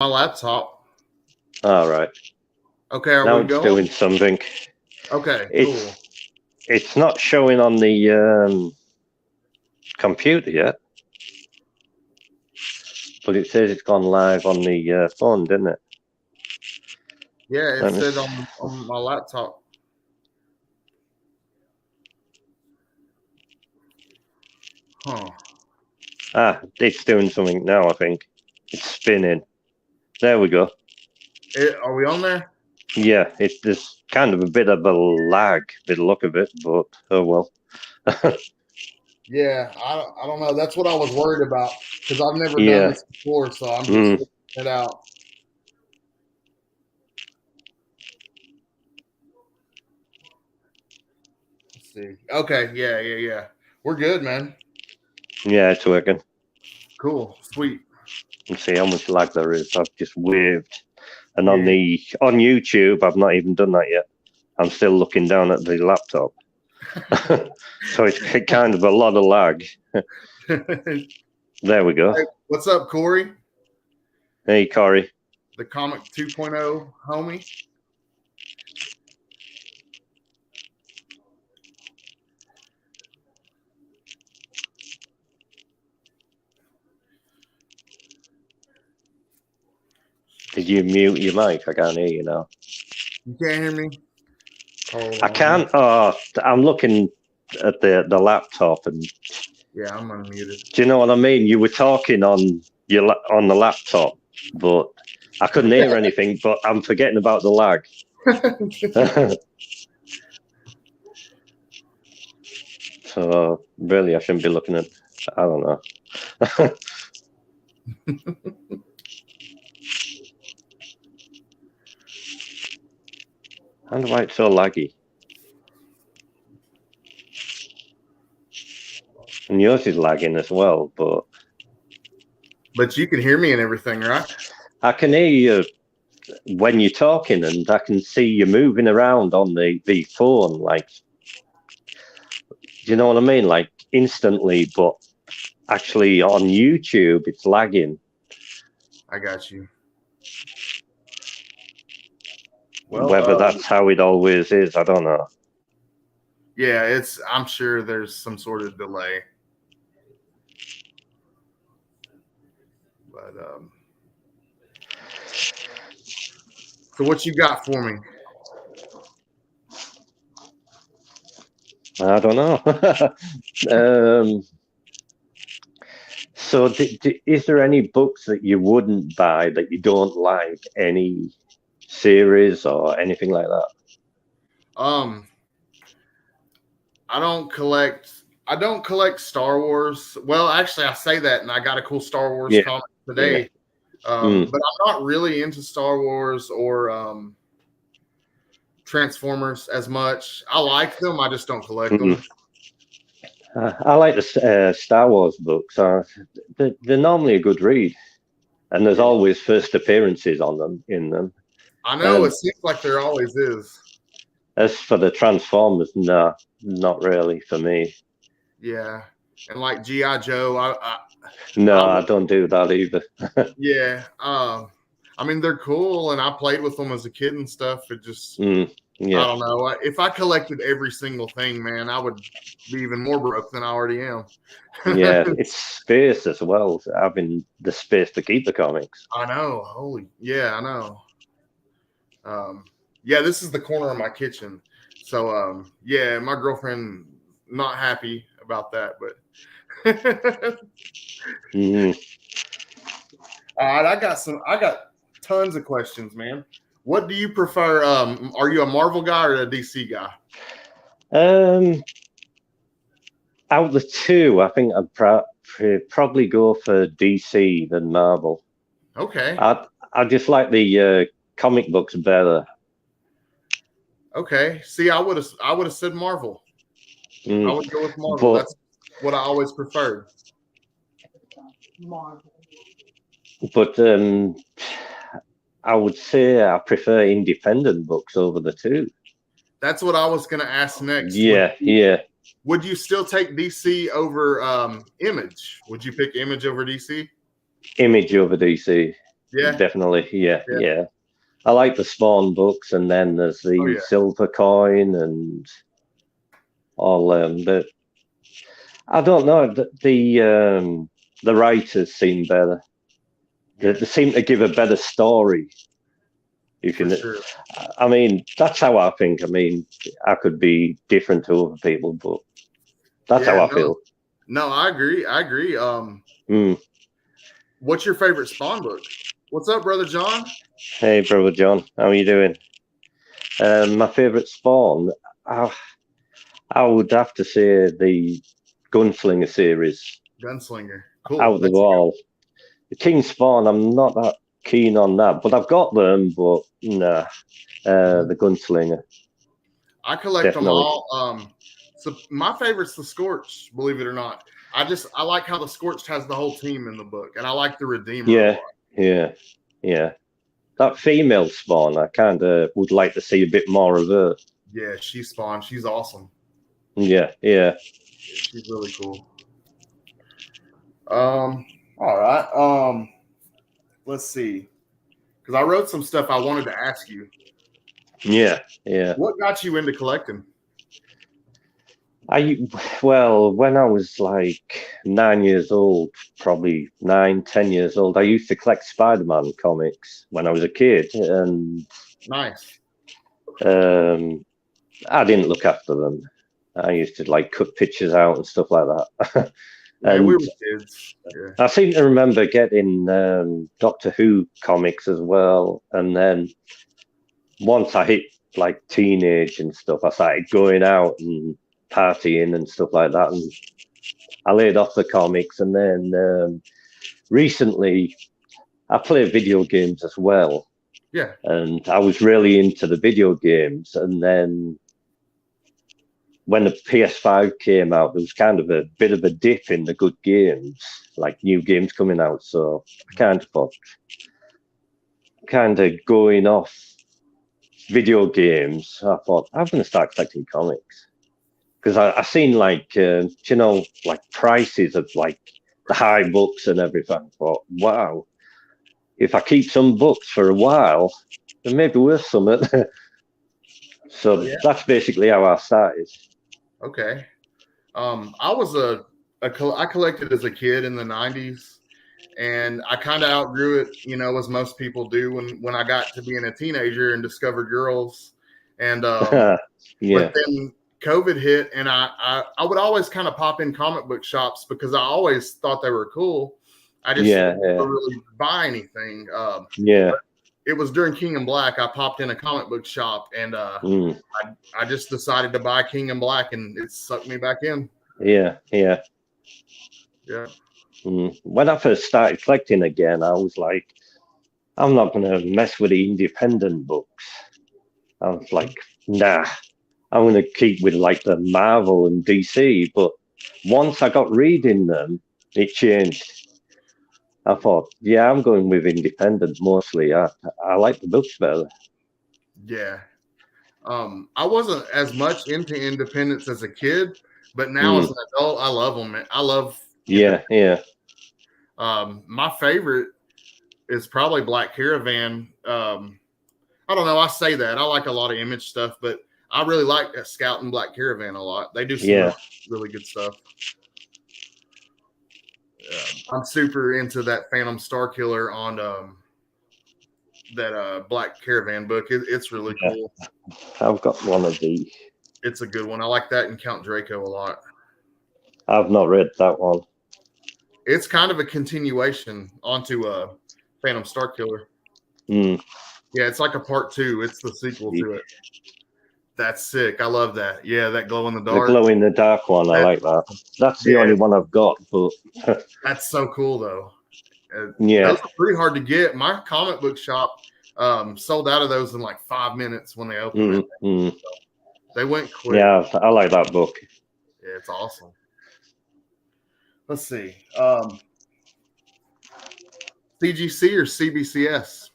My laptop. All right. Okay, are Now we it's going? doing something. Okay, cool. It's not showing on the computer yet, but it says it's gone live on the phone, didn't it? Yeah, it Let me said s- on my laptop. Huh. It's doing something now, I think. It's spinning. There we go. Are we on there? Yeah, there's kind of a bit of a lag, bit of look of it, but oh well. Yeah, I don't know. That's what I was worried about because I've never done Yeah. this before, so I'm just Mm. figuring it out. Let's see. Okay, yeah. We're good, man. Yeah, it's working. Cool, sweet. Let's see how much lag there is. I've just waved. And Yeah. on YouTube, I've not even done that yet. I'm still looking down at the laptop. So it's kind of a lot of lag. There we go. Hey, what's up, Corey? Hey, Corey. The Comic 2.0 homie. Did you mute your mic? I can't hear you now. You can't hear me? Hold I on. can't. Oh, I'm looking at the laptop, and Yeah, I'm unmuted. do you know what I mean? You were talking on on the laptop, but I couldn't hear anything. But I'm forgetting about the lag. So really, I shouldn't be looking at. I don't know. I wonder why it's so laggy. And yours is lagging as well, but But you can hear me and everything, right? I can hear you when you're talking, and I can see you moving around on the phone, like, do you know what I mean? Like instantly, but actually on YouTube, it's lagging. I got you. Whether Well, that's how it always is, I don't know. yeah, I'm sure there's some sort of delay. But so what you got for me? I don't know. So, is there any books that you wouldn't buy that you don't like? Any series or anything like that? Um, I don't collect Star Wars. Well, actually, I say that, and I got a cool Star Wars Yeah, comic yeah. today. But I'm not really into Star Wars or Transformers as much. I like them, I just don't collect them. I like the Star Wars books. They're normally a good read, and there's Yeah. always first appearances on them in them. I know it seems like there always is. As for the Transformers, no, not really for me. Yeah, and like GI Joe, No, I don't do that either. yeah. I mean they're cool, and I played with them as a kid and stuff. It just I Yeah, don't know. If I collected every single thing, man, I would be even more broke than I already am. yeah. It's space as well, having the space to keep the comics. I know. Yeah, I know. Yeah, this is the corner of my kitchen. So, yeah, my girlfriend not happy about that, but all right, I got tons of questions, man. What do you prefer? Are you a Marvel guy or a DC guy? Out of the two, I think I'd probably go for DC than Marvel. Okay. I just like the comic books better. Okay. See, I would have said Marvel. I would go with Marvel. That's what I always preferred. Marvel. But I would say I prefer independent books over the two. That's what I was going to ask next. Yeah. Would you still take DC over Image? Would you pick Image over DC? Image over DC. Yeah. definitely. Yeah, Yeah. yeah. I like the Spawn books, and then there's Oh the yeah. Silver Coin and all the. I don't know. The writers seem better. Yeah. They seem to give a better story. If For you, sure. I mean, that's how I think. I mean, I could be different to other people, but that's how Yeah. I No. feel. No, I agree. I agree. Mm. What's your favorite Spawn book? What's up, brother John? Hey, brother John, how are you doing? My favourite Spawn, I, I would have to say the Gunslinger series. Gunslinger. Cool. Out the That's a good. wall. The King Spawn, I'm not that keen on that, but I've got them. But nah, Mhm. the Gunslinger, I collect them definitely. all. So my favorite's the Scorch. Believe it or not, I like how the Scorched has the whole team in the book, and I like the Redeemer a Yeah, lot. yeah, yeah. That female Spawn, I kind of would like to see a bit more of her. Yeah, she's Spawn. She's awesome. Yeah, yeah. Yeah, she's really cool. All right. Let's see, because I wrote some stuff I wanted to ask you. Yeah, yeah. What got you into collecting? I well, when I was like 9 years old, probably 9, 10 years old, I used to collect Spider-Man comics when I was a kid, and Nice. um, I didn't look after them. I used to like cut pictures out and stuff like that. Man, we And were kids. Yeah. I seem to remember getting Doctor Who comics as well. And then once I hit like teenage and stuff, I started going out and partying and stuff like that. And I laid off the comics. And then recently, I play video games as well. Yeah. And I was really into the video games. And then when the PS5 came out, there was kind of a bit of a dip in the good games, like new games coming out. So I kind of thought, kind of going off video games, I thought I'm going to start collecting comics because I seen like you know, like prices of like the high books and everything. I thought, wow, if I keep some books for a while, then maybe worth something. So Yeah. that's basically how I started. Okay. I was I collected as a kid in the '90s, and I kind of outgrew it, as most people do when I got to being a teenager and discovered girls, and but Yeah, then COVID hit, and I would always kind of pop in comic book shops because I always thought they were cool. I just yeah, yeah, never really buy anything. yeah. It was during King and Black. I popped in a comic book shop, and Mm. I just decided to buy King and Black, and it sucked me back in. Yeah, yeah. Yeah. When I first started collecting again, I was like, I'm not going to mess with the independent books. I was like, nah, I'm going to keep with like the Marvel and DC. But once I got reading them, it changed. I thought, yeah, I'm going with independent mostly. I like the books better. Yeah. I wasn't as much into independence as a kid, but now as Mm. an adult, I love them. I love Yeah, yeah, my favorite is probably Black Caravan. I don't know. I say that I like a lot of Image stuff, but I really like Scout and Black Caravan a lot. They do some yeah. really good stuff. I'm super into that Phantom Star Killer on that Black Caravan book. It's really Yeah. cool. I've got one of these. It's a good one. I like that and Count Draco a lot. I've not read that one. It's kind of a continuation onto Phantom Star Killer. Mm. Yeah, it's like a part 2. It's the sequel to it. That's sick. I love that. Yeah, that glow in the The dark. glow in the dark one, I like that. That's the only one I've got, but That's so cool though. yeah. Those are pretty hard to get. My comic book shop sold out of those in like 5 minutes when they opened it. So they went quick. Yeah, I like that book. Yeah, it's awesome. Let's see. CGC or CBCS?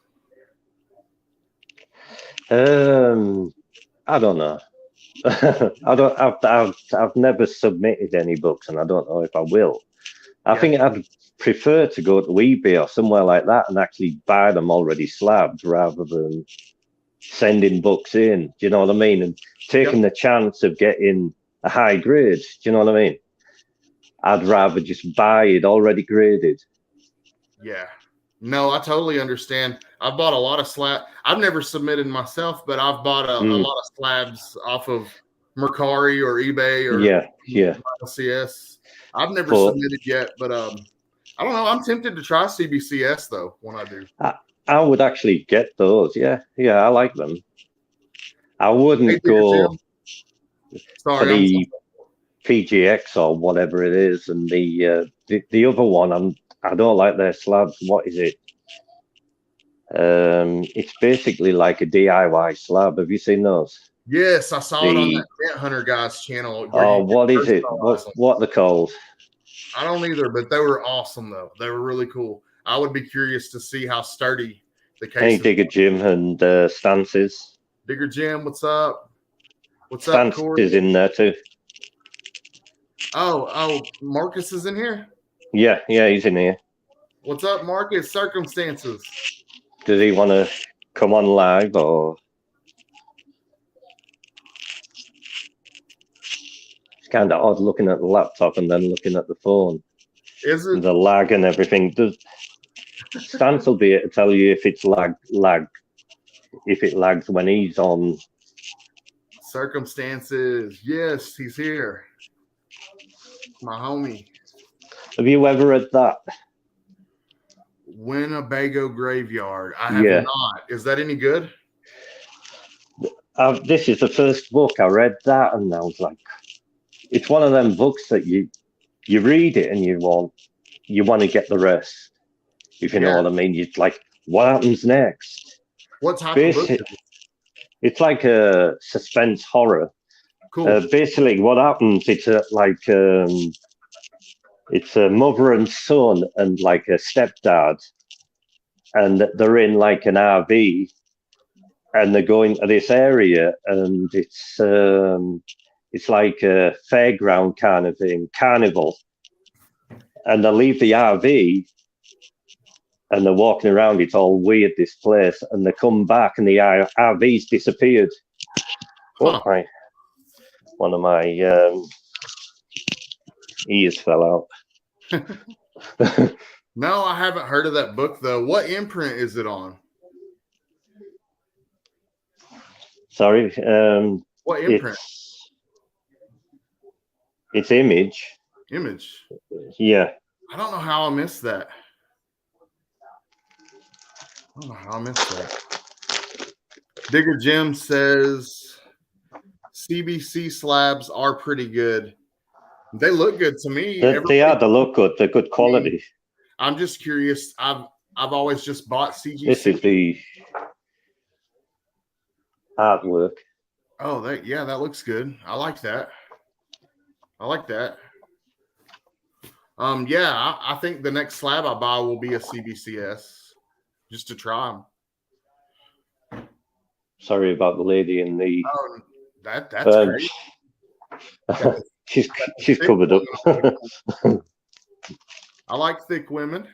I don't know. I've never submitted any books, and I don't know if I will. I think prefer to go to eBay or somewhere like that and actually buy them already slabbed rather than sending books in. Do you know what I mean? And taking the chance of getting a high grade. Do you know what I mean? I'd rather just buy it already graded. Yeah. No, I totally understand. I've bought a lot of slab. I've never submitted myself, but I've bought a lot of slabs off of Mercari or eBay or CS. I've never submitted yet, but I don't know. I'm tempted to try CBCS though when I do. I would actually get those. Yeah, I like them. I wouldn't go for the PGX or whatever it is, and the other one. I don't like their slabs. What is it? It's basically like a DIY slab. Have you seen those? Yes, I saw it on that Grant Hunter guy's channel. Oh, what is it? What they're called? I don't either, but they were awesome though. They were really cool. I would be curious to see how sturdy the case. Hey, Digger Jim and Stances. Digger Jim, what's up? What's Stances up, Corey? is in there too. Oh, Marcus is in here? Yeah, he's in here. What's up, Marcus? Circumstances. Does he want to come on live or? It's kind of odd looking at the laptop and then looking at the phone. Is it? The lag and everything. Stance will be able to tell you if it's lag, if it lags when he's on. Circumstances. Yes, he's here. My homie. Have you ever read that? Winnebago Graveyard. I have not. Is that any good? This is the first book I read that, and I was like, it's one of them books that you read it and you want to get the rest. If you know what I mean, you're like, what happens next? What type of book is it? It's like a suspense horror. Cool. Basically, what happens? It's it's a mother and son and like a stepdad, and they're in like an RV, and they're going to this area, and it's like a fairground kind of thing, carnival, and they leave the RV. And they're walking around. It's all weird, this place. And they come back, and the RV's disappeared. One of my ears fell out. No, I haven't heard of that book though. What imprint is it on? Sorry. What imprint? It's Image. Image. Yeah. I don't know how I missed that. I don't know how I missed that. Digger Jim says CBC slabs are pretty good. They look good to me. They look good. They're good quality. I'm just curious. I've always just bought CGC. This is the artwork. Oh, that looks good. I like that. I think the next slab I buy will be a CBCS. Just to try them. Sorry about the lady in the. Oh, that's great. she's covered up. I like thick women.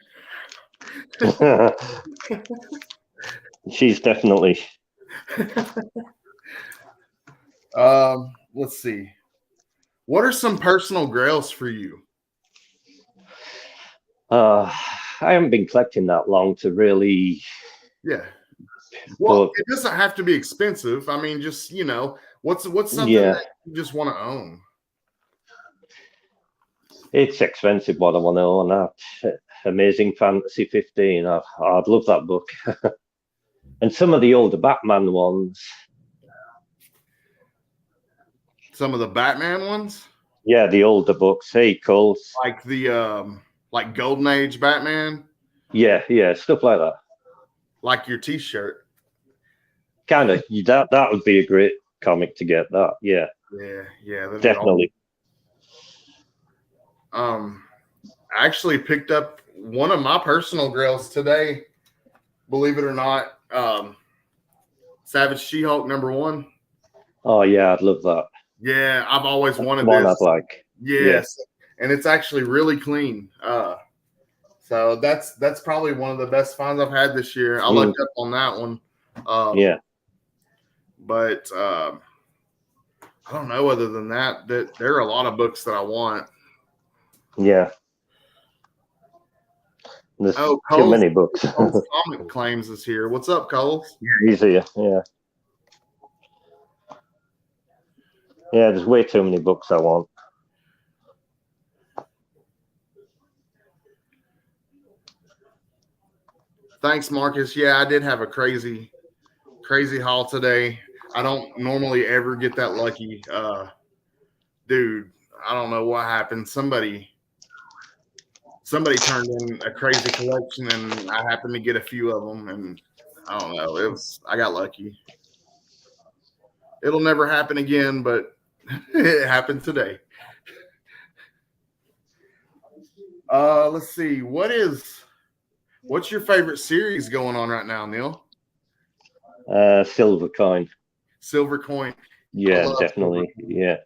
She's definitely. Let's see. What are some personal grails for you? I haven't been collecting that long to really. Yeah. Well, it doesn't have to be expensive. I mean, just what's something that you just want to own? It's expensive what I want to own. Amazing Fantasy 15. I'd love that book. And some of the older Batman ones. Some of the Batman ones? Yeah, the older books. Hey, Cole. Like the like Golden Age Batman? Yeah, stuff like that. Like your T-shirt. Kind of. That would be a great comic to get that. Yeah. Yeah. Definitely. I actually picked up one of my personal grails today. Believe it or not. Savage She-Hulk #1. Oh yeah, I'd love that. Yeah, I've always wanted one this. I'd like. Yes. Yeah. And it's actually really clean. So that's probably one of the best finds I've had this year. I looked up on that one. Yeah. But I don't know. Other than that, there are a lot of books that I want. Yeah. There's too many books. Cole's Comic Claims is here. What's up, Coles? Yeah, he's here. Yeah. Yeah, there's way too many books I want. Thanks, Marcus. Yeah, I did have a crazy haul today. I don't normally ever get that lucky. Dude, I don't know what happened. Somebody turned in a crazy collection, and I happened to get a few of them, and I don't know. I got lucky. It'll never happen again, but it happened today. Let's see. What's your favorite series going on right now, Neil? Silver Coin. Silver Coin. Yeah, definitely. Yeah.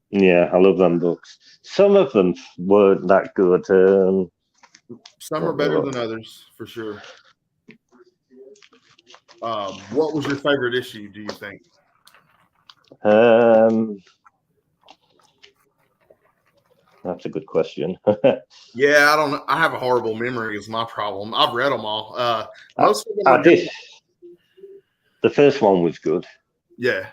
Yeah, I love them books. Some of them weren't that good. Some are better than others, for sure. What was your favorite issue, do you think? That's a good question. Yeah, I don't know. I have a horrible memory is my problem. I've read them all. Most of them I did. The first one was good. Yeah.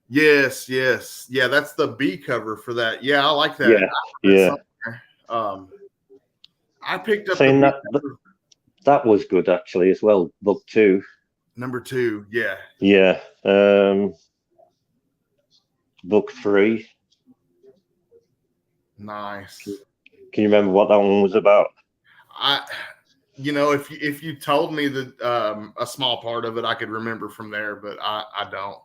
Yes. Yeah, that's the B cover for that. Yeah, I like that. Yeah. I picked up that was good actually as well. Book 2. Number 2, yeah. Yeah. Book 3. Nice. Can you remember what that one was about? If you told me that a small part of it, I could remember from there, but I don't.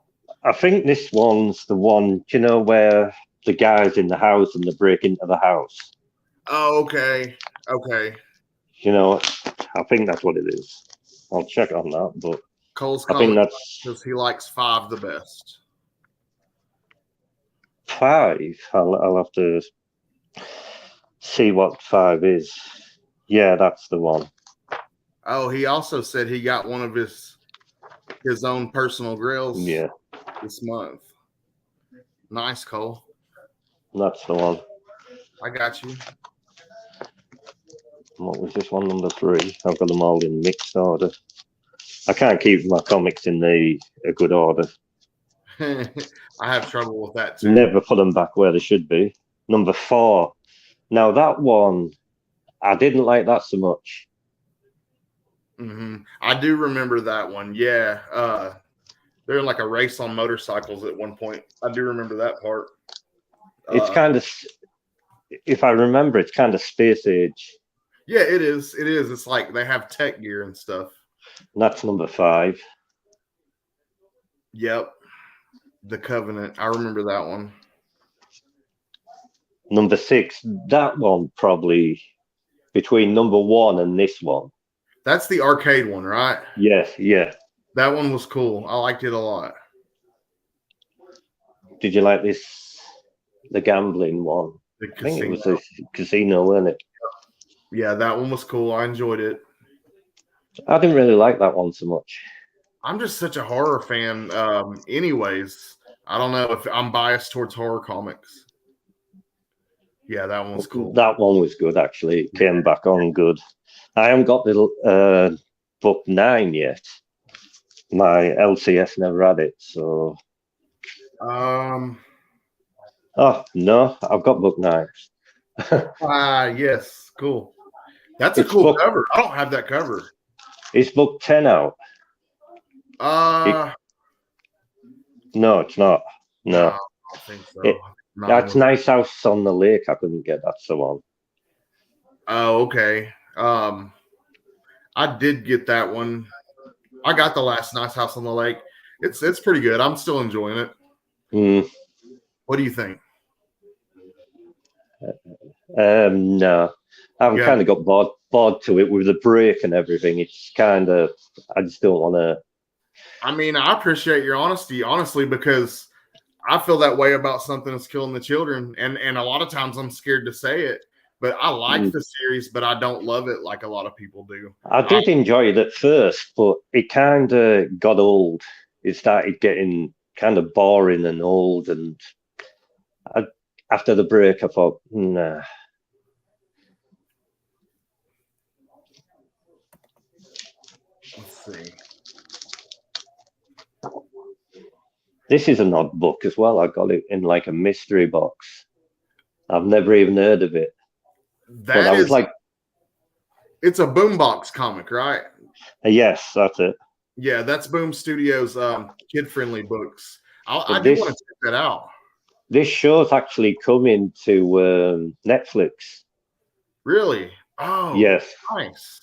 I think this one's the one, where the guy's in the house and they break into the house. Oh, okay. Okay. I think that's what it is. I'll check on that, but Cole's I think that's because he likes 5 the best. 5. I'll have to see what 5 is. Yeah, that's the one. Oh, he also said he got one of his own personal grills. Yeah. This month. Nice, Cole. That's the one. I got you. What was this one? Number 3. I've got them all in mixed order. I can't keep my comics in a good order. I have trouble with that too. Never put them back where they should be. Number 4. Now that one, I didn't like that so much. Mm-hmm. I do remember that one. Yeah. They're in like a race on motorcycles at one point. I do remember that part. It's kind of, if I remember, it's kind of space age. Yeah, it is. It is. It's like they have tech gear and stuff. That's number 5. Yep. The Covenant. I remember that one. Number 6. That one probably between number 1 and this one. That's the arcade one, right? Yes. Yeah. That one was cool. I liked it a lot. Did you like this? The gambling one. I think it was a casino, wasn't it? Yeah, that one was cool. I enjoyed it. I didn't really like that one so much. I'm just such a horror fan. Anyways, I don't know if I'm biased towards horror comics. Yeah, that one was cool. That one was good, actually. It came back on good. I haven't got the book 9 yet. My LCS never had it, so. Oh no, I've got book 9. Yes, cool. That's a cool cover. I don't have that cover. Is book 10 out? No, it's not. No. I don't think so. That's Nice House on the Lake. I couldn't get that so on. Oh, okay. I did get that one. I got the last Nice House on the Lake. It's pretty good. I'm still enjoying it. What do you think? No. I've kind of got bored to it with the break and everything. It's kind of, I just don't want to. I mean, I appreciate your honesty, honestly, because I feel that way about something that's killing the children. And a lot of times I'm scared to say it. but I like the series, but I don't love it like a lot of people do. I did enjoy it at first, but it kind of got old. It started getting kind of boring and old, and after the break, I thought, nah. Let's see. This is an odd book as well. I got it in like a mystery box. I've never even heard of it. But I was like, it's a Boombox comic, right? Yes, that's it. Yeah, that's Boom Studios kid-friendly books. I do want to check that out. This show's actually coming to Netflix. Really? Oh, yes. Nice.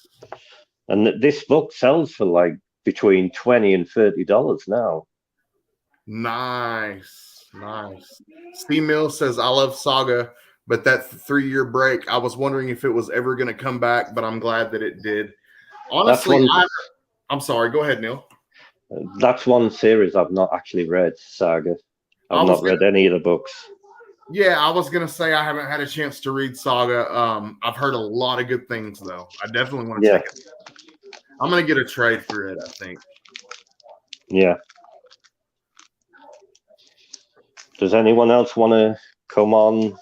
And this book sells for like between $20 and $30 now. Nice. Steve Mills says, I love Saga, but that 3-year break, I was wondering if it was ever going to come back, but I'm glad that it did. Honestly, I'm sorry. Go ahead, Neil. That's one series I've not actually read, Saga. I've not read any of the books. Yeah, I was going to say I haven't had a chance to read Saga. I've heard a lot of good things, though. I definitely want to check it. I'm going to get a trade for it, I think. Yeah. Does anyone else want to come on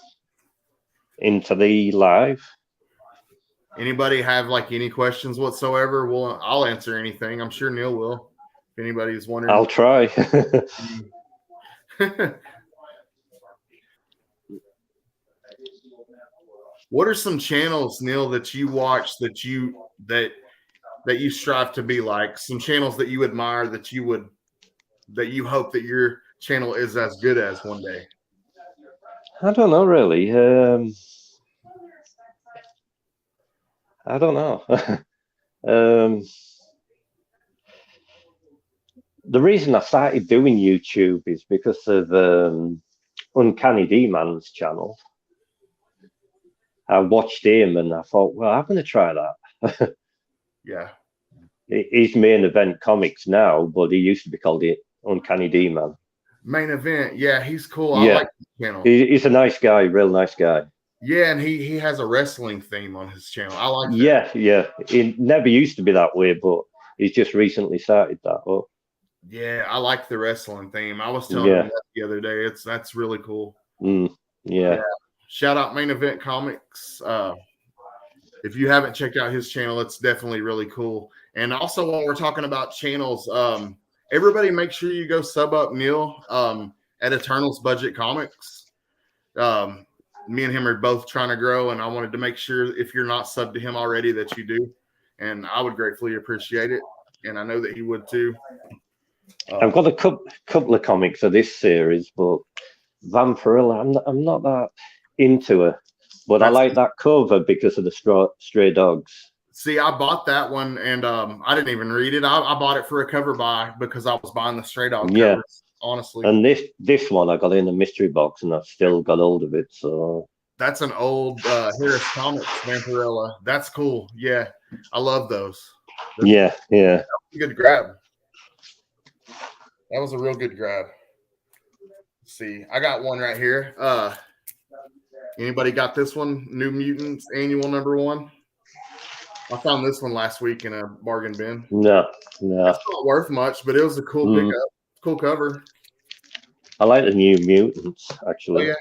into the live? Anybody have like any questions whatsoever? Well, I'll answer anything. I'm sure Neil will. If anybody's wondering, I'll try. What are some channels, Neil, that you watch that you strive to be like? Some channels that you admire that you hope that your channel is as good as one day? I don't know, really. I don't know. The reason I started doing YouTube is because of Uncanny D-Man's channel. I watched him and I thought, well, I'm going to try that. Yeah. He's Main Event Comics now, but he used to be called the Uncanny D-Man. Main Event. Yeah, he's cool. Yeah. I like his channel. He's a nice guy, real nice guy. Yeah, and he has a wrestling theme on his channel. I like that. Yeah. He never used to be that way, but he's just recently started that up. Yeah, I like the wrestling theme. I was telling him that the other day. That's really cool. Yeah. Shout out Main Event Comics. If you haven't checked out his channel, it's definitely really cool. And also, while we're talking about channels, everybody make sure you go sub up Neil at Eternals Budget Comics. Me and him are both trying to grow, and I wanted to make sure if you're not subbed to him already that you do. And I would gratefully appreciate it. And I know that he would too. I've got a couple of comics of this series, but Vampirella, I'm not that into her. But I like that cover because of the stray dogs. See, I bought that one, and I didn't even read it. I bought it for a cover buy because I was buying the stray dog covers, honestly. And this one, I got in a mystery box, and I've still got hold of it. So that's an old Harris Comics Vampirella. That's cool. Yeah, I love those. Yeah. That was a good grab. That was a real good grab. Let's see, I got one right here. Anybody got this one? New Mutants Annual #1. I found this one last week in a bargain bin. No. It's not worth much, but it was a cool pickup. Cool cover. I like the New Mutants, actually. Oh,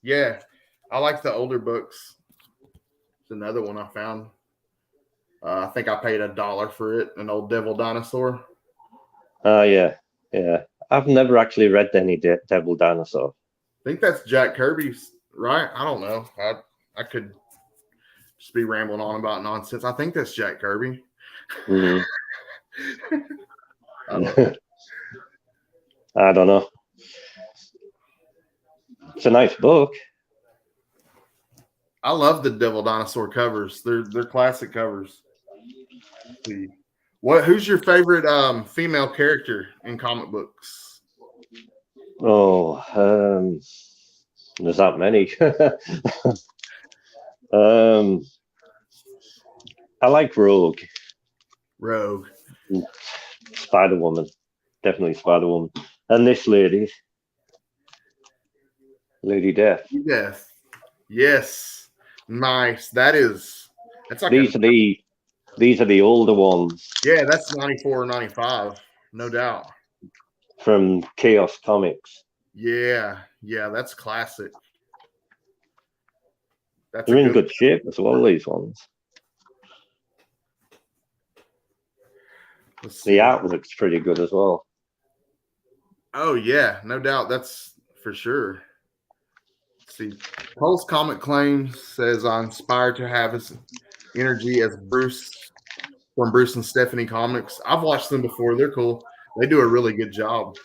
yeah. I like the older books. It's another one I found. I think I paid $1 for it. An old Devil Dinosaur. Oh, yeah. I've never actually read any Devil Dinosaur. I think that's Jack Kirby's, right? I don't know. I could just be rambling on about nonsense. I think that's Jack Kirby. I don't know. It's a nice book. I love the Devil Dinosaur covers. They're classic covers. Let's see. Who's your favorite female character in comic books? Oh, there's that many. I like Rogue. Spider-Woman. Definitely Spider-Woman. And this lady. Lady Death. Yes. Nice. That's like these are the older ones. Yeah, that's 94 or 95, no doubt. From Chaos Comics. Yeah, that's classic. They're in good shape as well, these ones. The artwork's pretty good as well. Oh yeah, no doubt. That's for sure. Let's see. Pulse Comic Claims says I'm inspired to have his energy as Bruce from Bruce and Stephanie Comics. I've watched them before. They're cool. They do a really good job.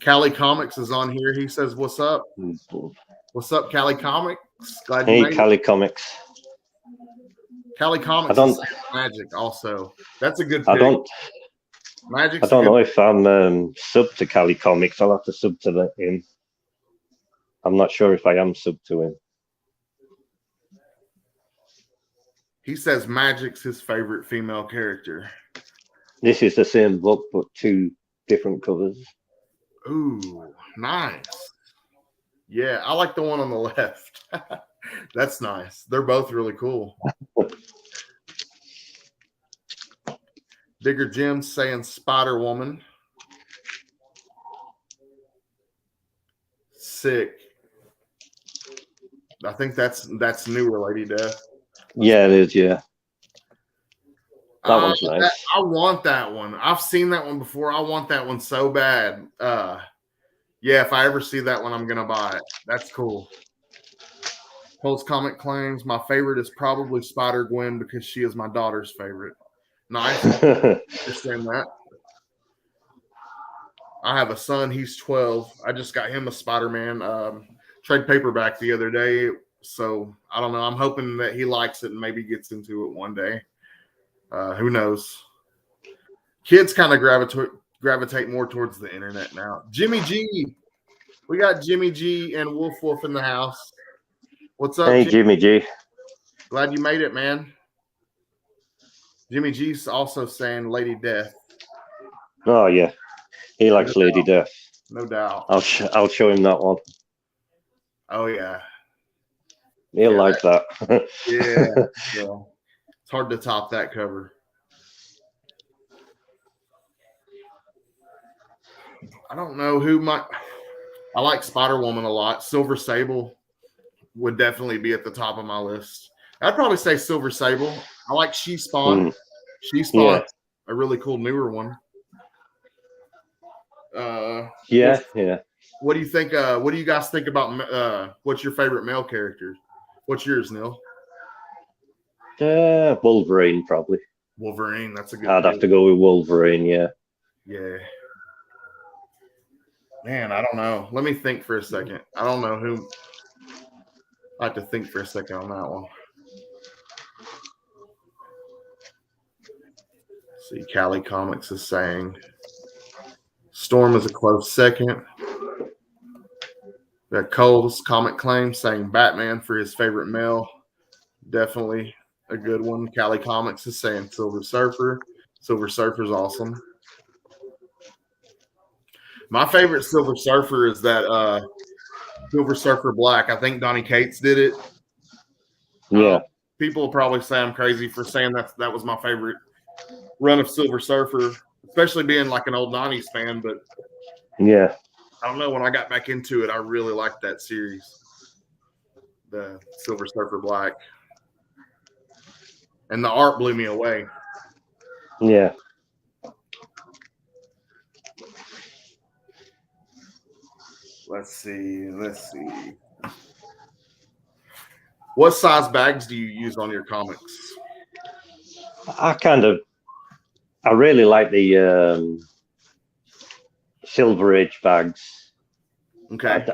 Cali Comics is on here. He says, "What's up? What's up, Cali Comics? Glad you made it." Cali Comics. Cali Comics is Magic also. That's a good pick. I don't know if I'm sub to Cali Comics. I'll have to sub to him. I'm not sure if I am sub to him. He says Magic's his favorite female character. This is the same book, but 2 different covers. Ooh, nice. Yeah, I like the one on the left. That's nice. They're both really cool. Digger Jim saying Spider Woman. Sick. I think that's newer, Lady Death. Yeah, it is. Yeah, that one's nice. I want that one. I've seen that one before. I want that one so bad. Yeah, if I ever see that one, I'm gonna buy it. That's cool. Pulse Comic claims my favorite is probably Spider Gwen because she is my daughter's favorite. Nice. Understand that. I have a son. He's 12. I just got him a Spider-Man trade paperback the other day. So I don't know. I'm hoping that he likes it and maybe gets into it one day. Who knows? Kids kind of gravitate more towards the internet now. Jimmy G. We got Jimmy G and Wolf in the house. What's up, Hey, Jimmy G? Glad you made it, man. Jimmy G's also saying Lady Death. Oh, yeah. He likes Lady Death. No doubt. I'll show him that one. Oh, yeah. He'll like that. Yeah. It's hard to top that cover. I don't know who might. I like Spider Woman a lot. Silver Sable would definitely be at the top of my list. I'd probably say Silver Sable. I like She Spawn. She Spawn, a really cool newer one. Yeah. What do you think? What do you guys think about? What's your favorite male character? What's yours, Neil? Wolverine, probably. Wolverine, that's a good. I'd have to go with Wolverine. Yeah. Yeah. Man, I don't know. Let me think for a second. I don't know who. I have to think for a second on that one. Let's see, Cali Comics is saying Storm is a close second. Got Cole's Comic Claim saying Batman for his favorite male. Definitely a good one. Cali Comics is saying Silver Surfer. Silver Surfer's awesome. My favorite Silver Surfer is that Silver Surfer Black. I think Donnie Cates did it. Yeah. People will probably say I'm crazy for saying that was my favorite run of Silver Surfer, especially being like an old 90s fan. But yeah, I don't know. When I got back into it, I really liked that series, the Silver Surfer Black. And the art blew me away. Yeah. Let's see. What size bags do you use on your comics? I really like the Silver Age bags. Okay.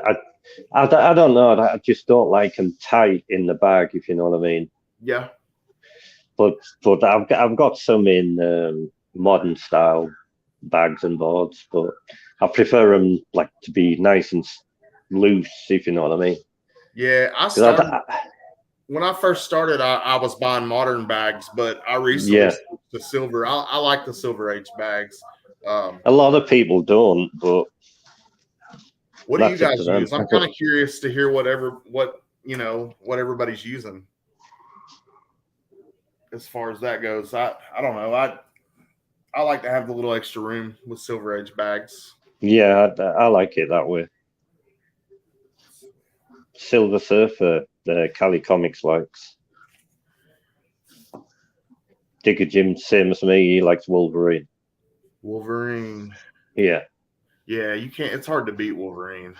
I don't know. I just don't like them tight in the bag, if you know what I mean. Yeah. But I've got some in modern style bags and boards, but I prefer them like to be nice and loose, if you know what I mean. Yeah, when I first started, I was buying modern bags, but I recently switched to silver. I like the Silver Age bags. A lot of people don't, but what do you guys use? I'm kind of curious to hear what what everybody's using as far as that goes. I don't know. I like to have the little extra room with Silver Age bags. Yeah, I like it that way. Silver Surfer, the Cali Comics likes. Digger Jim, same as me, he likes Wolverine. Wolverine. Yeah. Yeah, you can't. It's hard to beat Wolverine.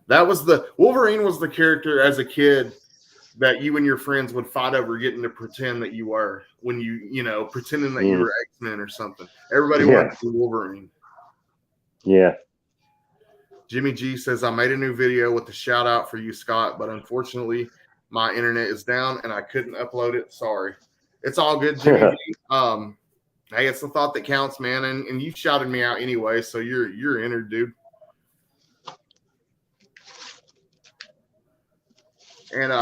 Wolverine was the character as a kid that you and your friends would fight over getting to pretend that you were when pretending that you were X-Men or something. Everybody wanted to be Wolverine. Yeah. Jimmy G says, I made a new video with the shout out for you, Scott, but unfortunately my internet is down and I couldn't upload it. Sorry. It's all good, Jimmy G. Hey, it's the thought that counts, man. And you shouted me out anyway, so you're entered, dude. And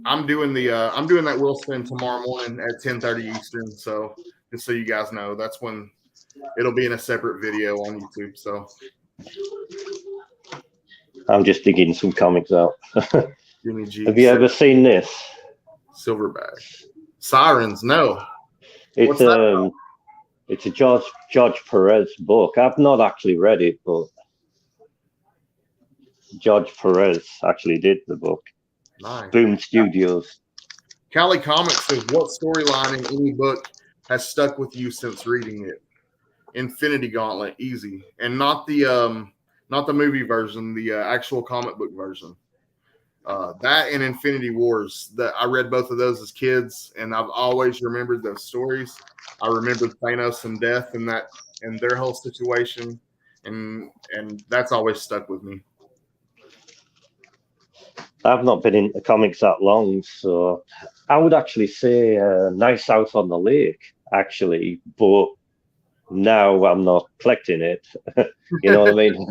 I'm doing that wheel spin tomorrow morning at 10:30 Eastern. So just so you guys know, that's when it'll be in a separate video on YouTube. So I'm just digging some comics out. Jimmy G. Have you ever seen this? Silverback. Sirens, no. It's it's a George Perez book. I've not actually read it, but George Perez actually did the book. Nice. Boom Studios. Cali Comics says, what storyline in any book has stuck with you since reading it? Infinity Gauntlet, easy, and not the movie version, the actual comic book version. That and Infinity Wars. That I read both of those as kids, and I've always remembered those stories. I remembered Thanos and Death and their whole situation, and that's always stuck with me. I've not been into comics that long, so I would actually say Nice House on the Lake, actually, but now I'm not collecting it. You know what I mean?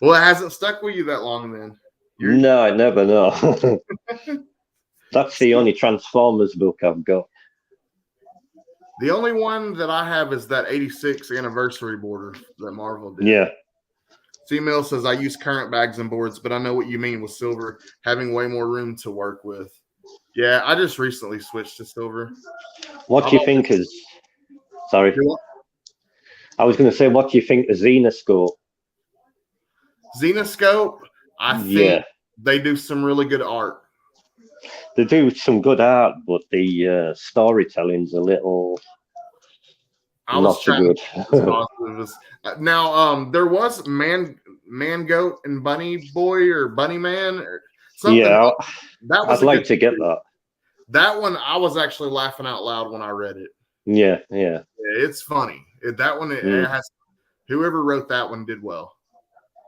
Well, it hasn't stuck with you that long then. No, I never know. That's the only Transformers book I've got. The only one that I have is that 86 anniversary border that Marvel did. Yeah. C-Mill says, I use current bags and boards, but I know what you mean with silver, having way more room to work with. Yeah, I just recently switched to silver. What do you think is... Sorry. I was going to say, what do you think of Xenoscope? Xenoscope, I think they do some really good art. They do some good art, but the storytelling's a little not so good. Now, there was Man Goat and Bunny Boy or Bunny Man or something. Yeah, that was I'd like to get that. That one, I was actually laughing out loud when I read it. Yeah. It's funny. That one, it has. Whoever wrote that one did well.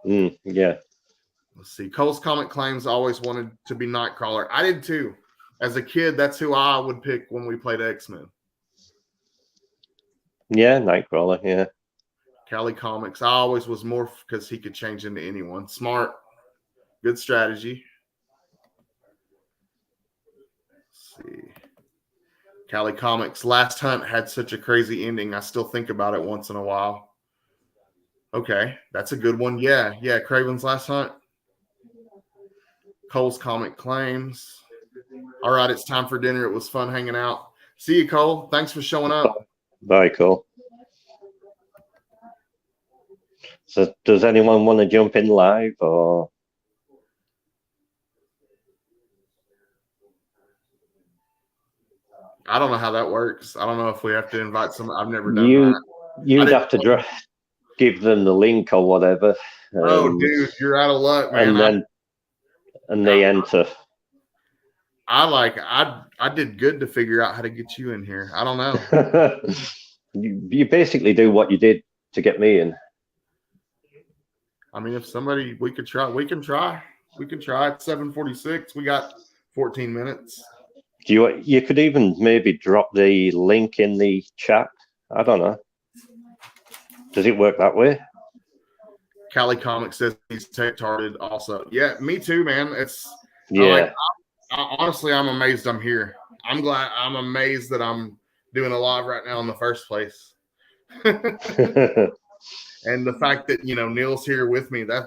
Yeah. Let's see. Cole's Comic claims always wanted to be Nightcrawler. I did too. As a kid, that's who I would pick when we played X-Men. Yeah, Nightcrawler, yeah. Cali Comics. I always was more because he could change into anyone. Smart. Good strategy. Let's see. Cali Comics. Last Hunt had such a crazy ending. I still think about it once in a while. Okay, that's a good one. Yeah, Craven's Last Hunt. Cole's Comic claims. All right, it's time for dinner. It was fun hanging out. See you, Cole. Thanks for showing up. Bye, Cole. So does anyone want to jump in live or? I don't know how that works. I don't know if we have to invite some. I've never done that. You'd have to give them the link or whatever. Oh, dude, you're out of luck, man. And they enter. I did good to figure out how to get you in here. I don't know. You basically do what you did to get me in. I mean, if somebody we can try. It's 7:46. We got 14 minutes. You could even maybe drop the link in the chat. I don't know. Does it work that way? Cali Comics says he's tech-tarded also. Yeah, me too, man. Honestly, I'm amazed I'm here. I'm amazed that I'm doing a live right now in the first place. And the fact that, Neil's here with me, that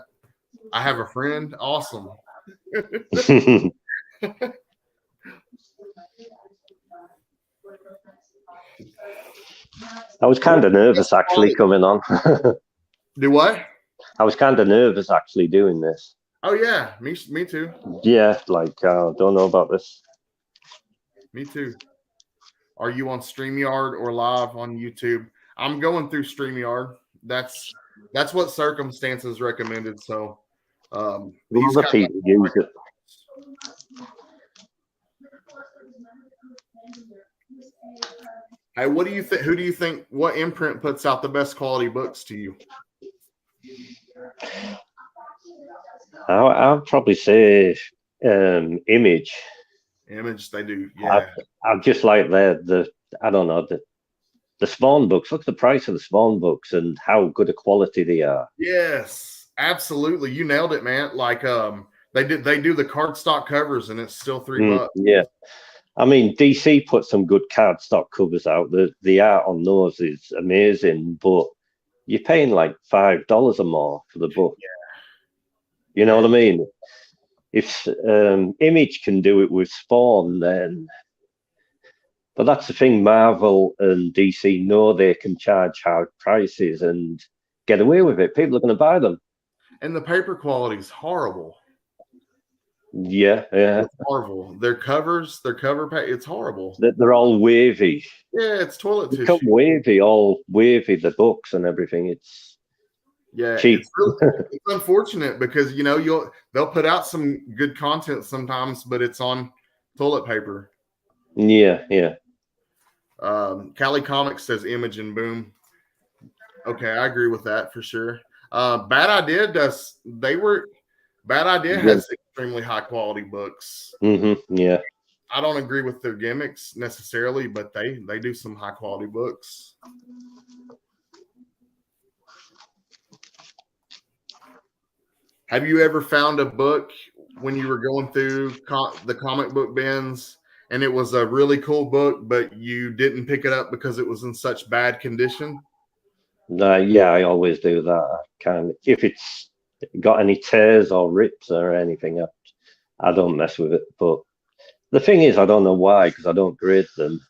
I have a friend. Awesome. I was kind of nervous actually coming on. Do what? I was kind of nervous actually doing this. Oh yeah, me too. Yeah, like don't know about this. Me too. Are you on StreamYard or live on YouTube? I'm going through StreamYard. That's what Circumstances recommended. So he's Other got people use it. Hey, what do you think? Who do you think? What imprint puts out the best quality books to you? I'll probably say Image. Image, they do. Yeah. I just like the I don't know the Spawn books. Look at the price of the Spawn books and how good a quality they are. Yes, absolutely. You nailed it, man. Like they do the cardstock covers and it's still $3. Yeah. I mean, DC put some good cardstock covers out. The art on those is amazing, but you're paying like $5 or more for the book. Yeah. You know what I mean? If Image can do it with Spawn, then. But that's the thing, Marvel and DC know they can charge high prices and get away with it. People are going to buy them. And the paper quality is horrible. Yeah. With Marvel, their covers, it's horrible. They're all wavy. Yeah, it's toilet tissue. Become wavy, all wavy, the books and everything. It's cheap. It's unfortunate because they'll put out some good content sometimes, but it's on toilet paper. Yeah. Cali Comics says Image and Boom. Okay, I agree with that for sure. Bad Idea has extremely high quality books. Yeah. I don't agree with their gimmicks necessarily, but they do some high quality books. Have you ever found a book when you were going through the comic book bins and it was a really cool book, but you didn't pick it up because it was in such bad condition? Yeah, I always do that. If it's got any tears or rips or anything, I don't mess with it. But the thing is, I don't know why, because I don't grade them.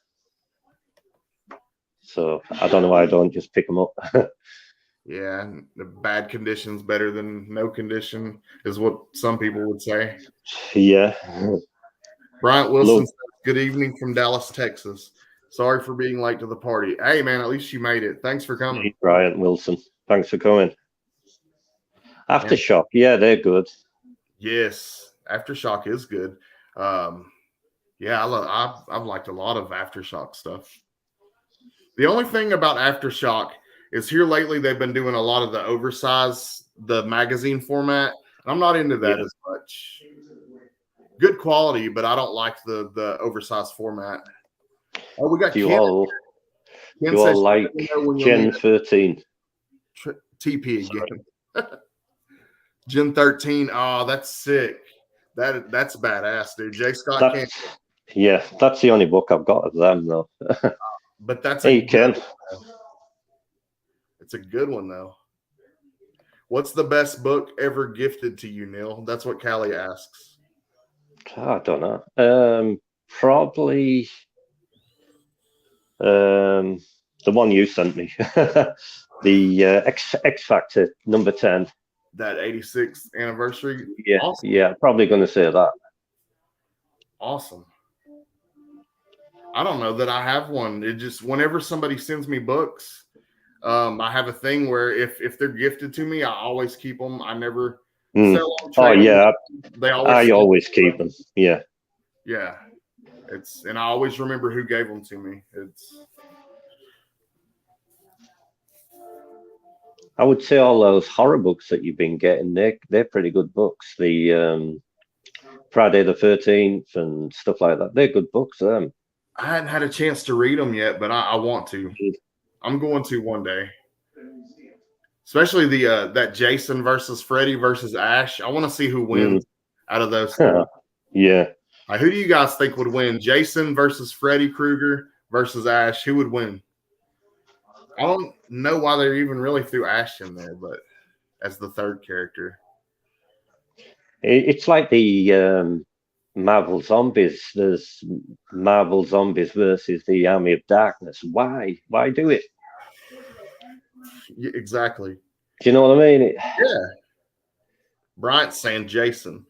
So I don't know why I don't just pick them up. Yeah, the bad condition's better than no condition is what some people would say. Yeah. Bryant Wilson says, good evening from Dallas, Texas. Sorry for being late to the party. Hey, man, at least you made it. Thanks for coming. Hey, Bryant Wilson. Thanks for coming. Aftershock, yeah, they're good. Yes, Aftershock is good. Yeah, I've liked a lot of Aftershock stuff. The only thing about Aftershock is here lately they've been doing a lot of the oversized, the magazine format. And I'm not into that as much. Good quality, but I don't like the oversized format. Oh, we got you all like Gen 13. TP again. Gen 13. Oh, that's sick. That's badass, dude. J. Scott Campbell. Yeah, that's the only book I've got of them, though. But that's Ken. It's a good one, though. What's the best book ever gifted to you, Neil? That's what Callie asks. I don't know. Probably the one you sent me. The X Factor number 10. That 86th anniversary? Yeah, awesome. Yeah, probably going to say that. Awesome. I don't know that I have one. It just, whenever somebody sends me books, I have a thing where if they're gifted to me, I always keep them. I never sell them. Oh, yeah. I always keep them. Yeah. Yeah. And I always remember who gave them to me. I would say all those horror books that you've been getting, they're pretty good books. The Friday the 13th and stuff like that. They're good books. I hadn't had a chance to read them yet, but I want to. I'm going to one day. Especially that Jason versus Freddy versus Ash. I want to see who wins out of those two. Yeah. Like, who do you guys think would win? Jason versus Freddy Krueger versus Ash. Who would win? I don't know why they even really threw Ash in there, but as the third character. It's like the Marvel Zombies. There's Marvel Zombies versus the Army of Darkness. Why? Why do it? Yeah, exactly. Do you know what I mean? Yeah. Bryant's saying Jason.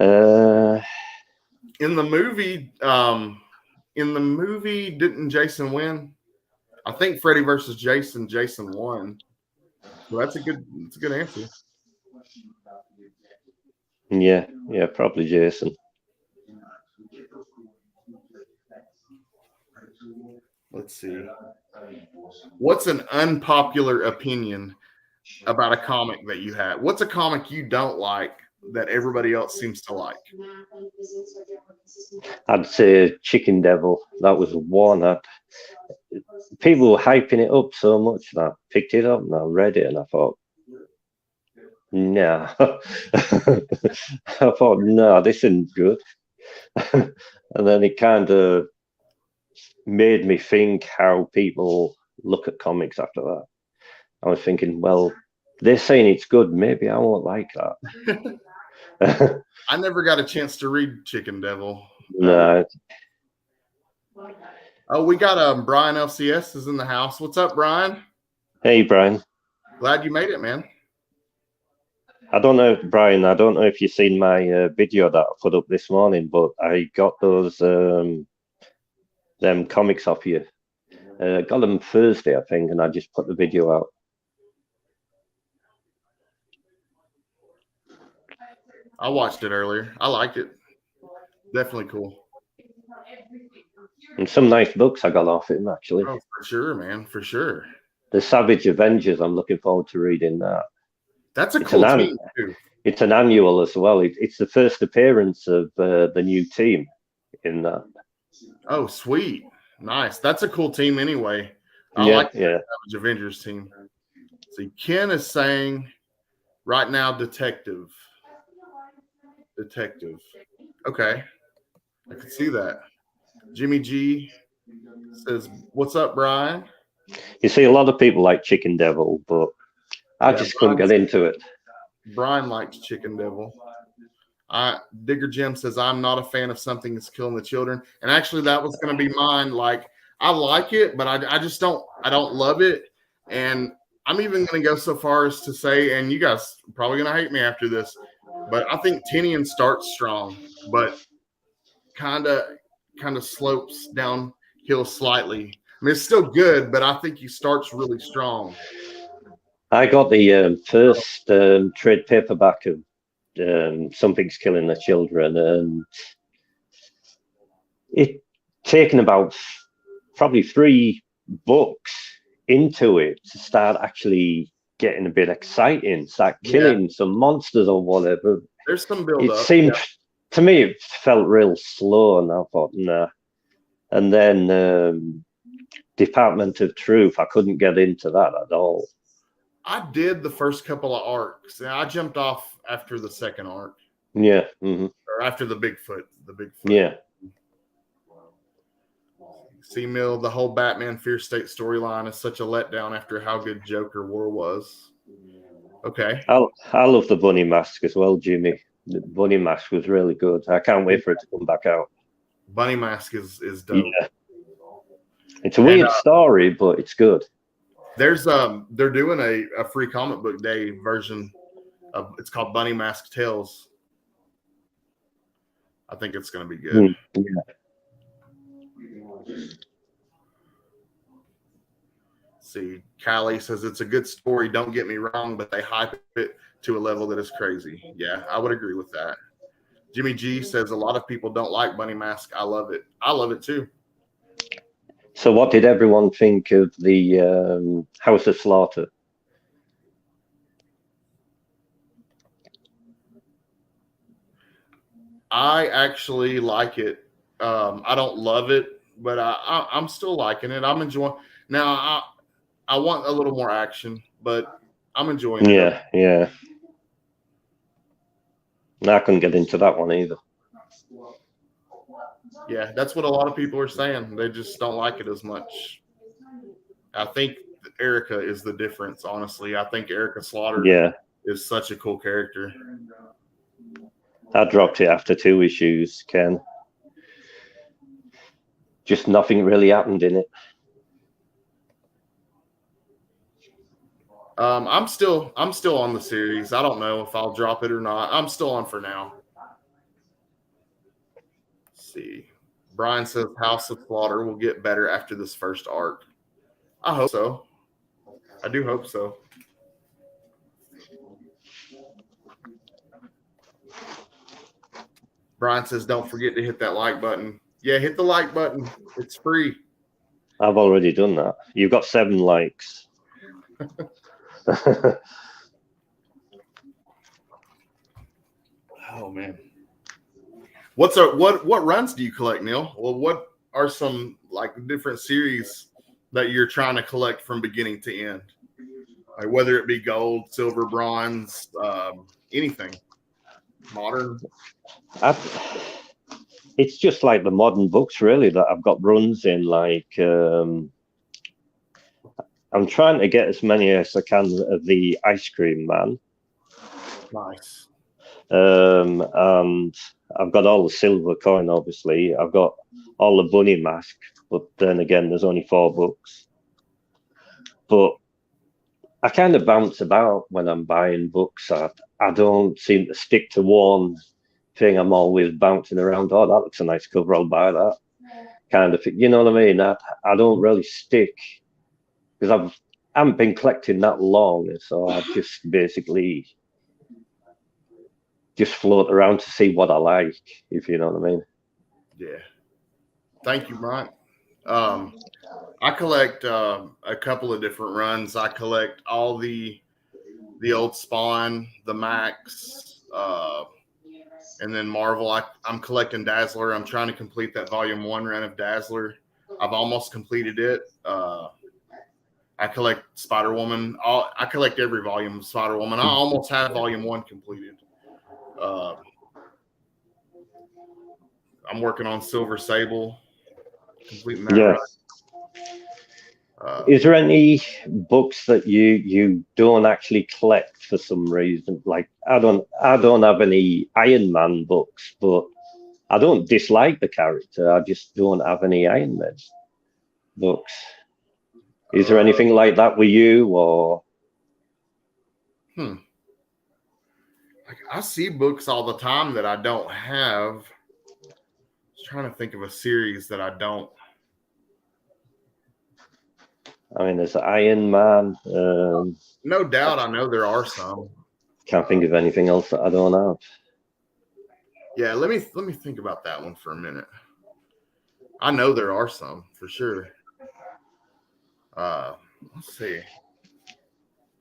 Uh, In the movie, didn't Jason win? I think Freddy versus Jason. Jason won. So that's a good answer. yeah, probably Jason. Let's see. What's an unpopular opinion about a comic that you have? What's a comic you don't like that everybody else seems to like? I'd say Chicken Devil. That was one. People were hyping it up so much that I picked it up and I read it and I thought, no. I thought, no, this isn't good. And then it kind of made me think how people look at comics after that. I was thinking, well, they're saying it's good. Maybe I won't like that. I never got a chance to read Chicken Devil. No. Oh, we got Brian LCS is in the house. What's up, Brian? Hey, Brian. Glad you made it, man. I don't know, Brian. I don't know if you've seen my video that I put up this morning, but I got those them comics off you. Got them Thursday, I think, and I just put the video out. I watched it earlier. I liked it. Definitely cool. And some nice books I got off him, actually. Oh, for sure, man. For sure. The Savage Avengers, I'm looking forward to reading that. That's a cool team, too. It's an annual as well. It's the first appearance of the new team in that. Oh, sweet. Nice. That's a cool team anyway. I like the Savage Avengers team. See, Ken is saying right now, detective. Detective. Okay. I can see that. Jimmy G says, "What's up, Brian?" You see, a lot of people like Chicken Devil, but I just couldn't get into it. Brian likes Chicken Devil. Digger Jim says, "I'm not a fan of something that's killing the children." And actually, that was going to be mine. Like, I like it, but I just don't love it. And I'm even going to go so far as to say, and you guys are probably going to hate me after this, but I think Tinian starts strong, but kind of slopes downhill slightly. I mean, it's still good, but I think he starts really strong. I got the first trade paperback of Something's Killing the Children, and it taken about probably 3 books into it to start actually getting a bit exciting, start killing some monsters or whatever. There's some build up. It seemed to me it felt real slow, and I thought, nah. And then Department of Truth, I couldn't get into that at all. I did the first couple of arcs. I jumped off after the second arc. Yeah. Mm-hmm. Or after the Bigfoot. Yeah. C-Mill, the whole Batman Fear State storyline is such a letdown after how good Joker War was. Okay. I love the Bunny Mask as well, Jimmy. The Bunny Mask was really good. I can't wait for it to come back out. Bunny Mask is dope. Yeah. It's a weird story, but it's good. There's they're doing a free comic book day version of, it's called Bunny Mask Tales. I think it's going to be good. Yeah. See, Callie says it's a good story. Don't get me wrong, but they hype it to a level that is crazy. Yeah, I would agree with that. Jimmy G says a lot of people don't like Bunny Mask. I love it. I love it too. So what did everyone think of the House of Slaughter? I actually like it. I don't love it, but I'm still liking it. I'm enjoying. Now, I want a little more action, but I'm enjoying it. Yeah. I couldn't get into that one either. Yeah, that's what a lot of people are saying. They just don't like it as much. I think Erica is the difference, honestly. I think Erica Slaughter is such a cool character. I dropped it after 2 issues, Ken. Just nothing really happened in it. I'm still on the series. I don't know if I'll drop it or not. I'm still on for now. Let's see. Brian says House of Slaughter will get better after this first arc. I hope so. I do hope so. Brian says, don't forget to hit that like button. Yeah, hit the like button. It's free. I've already done that. You've got 7 likes. Oh man. What runs do you collect, Neil? Well, what are some like different series that you're trying to collect from beginning to end? Like whether it be gold, silver, bronze, anything. Modern. It's just like the modern books, really, that I've got runs in. Like, I'm trying to get as many as I can of the Ice Cream Man. Nice. And I've got all the silver coin, obviously. I've got all the bunny mask, but then again, there's only 4 books. But I kind of bounce about when I'm buying books. I don't seem to stick to one thing. I'm always bouncing around. Oh, that looks a nice cover. I'll buy that. Kind of thing. You know what I mean? I don't really stick because I haven't been collecting that long. So I just basically just float around to see what I like, if you know what I mean. Yeah. Thank you, Brian. I collect a couple of different runs. I collect all the old Spawn, the Max, and then Marvel. I'm collecting Dazzler. I'm trying to complete that Volume 1 run of Dazzler. I've almost completed it. I collect Spider-Woman. I collect every volume of Spider-Woman. I almost have Volume 1 completed. I'm working on Silver Sable, completing that run. Is there any books that you don't actually collect for some reason? Like I don't have any Iron Man books, but I don't dislike the character. I just don't have any Iron Man books. Is there anything like that with you, or? Like I see books all the time that I don't have. I was trying to think of a series that I don't. I mean, there's Iron Man. No doubt, I know there are some. Can't think of anything else that I don't have. Yeah, let me think about that one for a minute. I know there are some for sure. Let's see.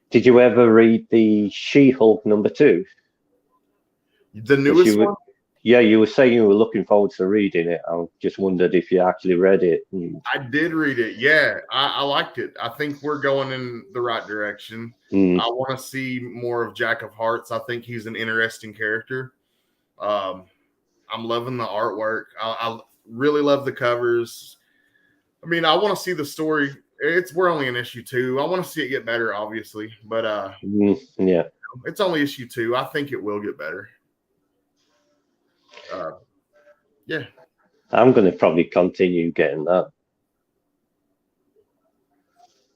Did you ever read the She-Hulk #2? The newest one? Yeah, you were saying you were looking forward to reading it. I just wondered if you actually read it. I did read it. Yeah, I liked it. I think we're going in the right direction. I want to see more of Jack of Hearts. I think he's an interesting character. I'm loving the artwork. I really love the covers. I mean, I want to see the story. We're only in issue 2. I want to see it get better, obviously, but yeah, it's only issue 2. I think it will get better. Yeah, I'm going to probably continue getting that.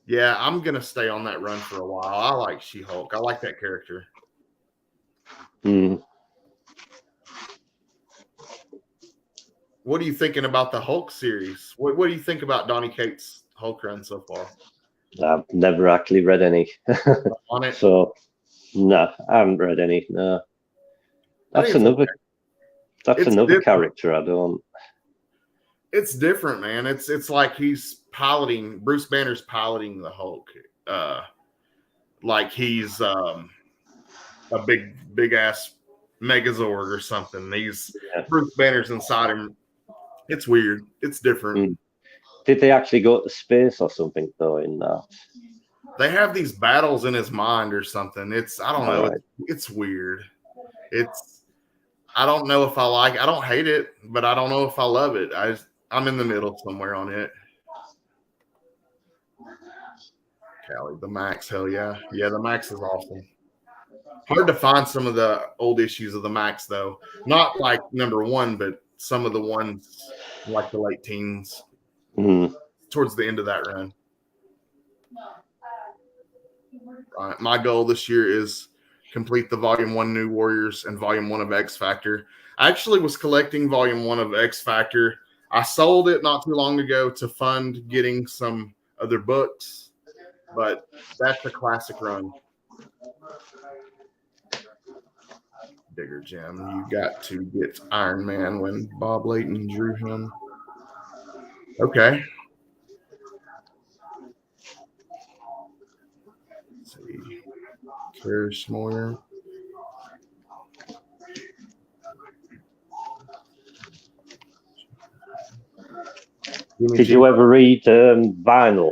Yeah, I'm going to stay on that run for a while. I like She-Hulk. I like that character. What are you thinking about the Hulk series? What do you think about Donny Cates' Hulk run so far? I've never actually read any. On it? So, no, I haven't read any. No. That's another character I don't. It's different, man. It's like he's piloting, Bruce Banner's piloting the Hulk. Like he's a big ass Megazord or something. Bruce Banner's inside him. It's weird. It's different. Did they actually go to space or something though in that? They have these battles in his mind or something. I don't know. Right. It's weird. I don't know if I like. I don't hate it, but I don't know if I love it. I'm in the middle somewhere on it. Callie, the Max, hell yeah. Yeah, the Max is awesome. Hard to find some of the old issues of the Max, though. Not like #1, but some of the ones like the late teens, towards the end of that run. My goal this year is complete the Volume 1 New Warriors and Volume 1 of X Factor. I actually was collecting Volume 1 of X Factor. I sold it not too long ago to fund getting some other books, but that's a classic run. Digger Jim, you got to get Iron Man when Bob Layton drew him. Okay. Let's see. Karis Moyer. Did you ever read Vinyl?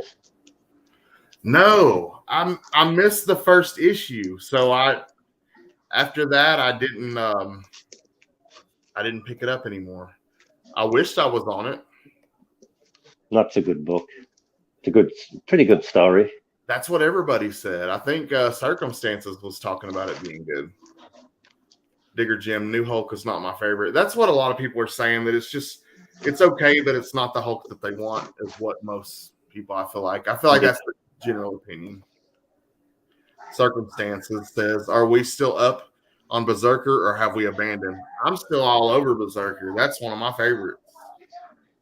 No, I missed the first issue, so after that I didn't pick it up anymore. I wished I was on it. That's a good book. It's a pretty good story. That's what everybody said. I think Circumstances was talking about it being good. Digger Jim, New Hulk is not my favorite. That's what a lot of people are saying, that it's okay, but it's not the Hulk that they want, is what most people I feel like that's the general opinion. Circumstances says, are we still up on Berserker or have we abandoned? I'm still all over Berserker. That's one of my favorites.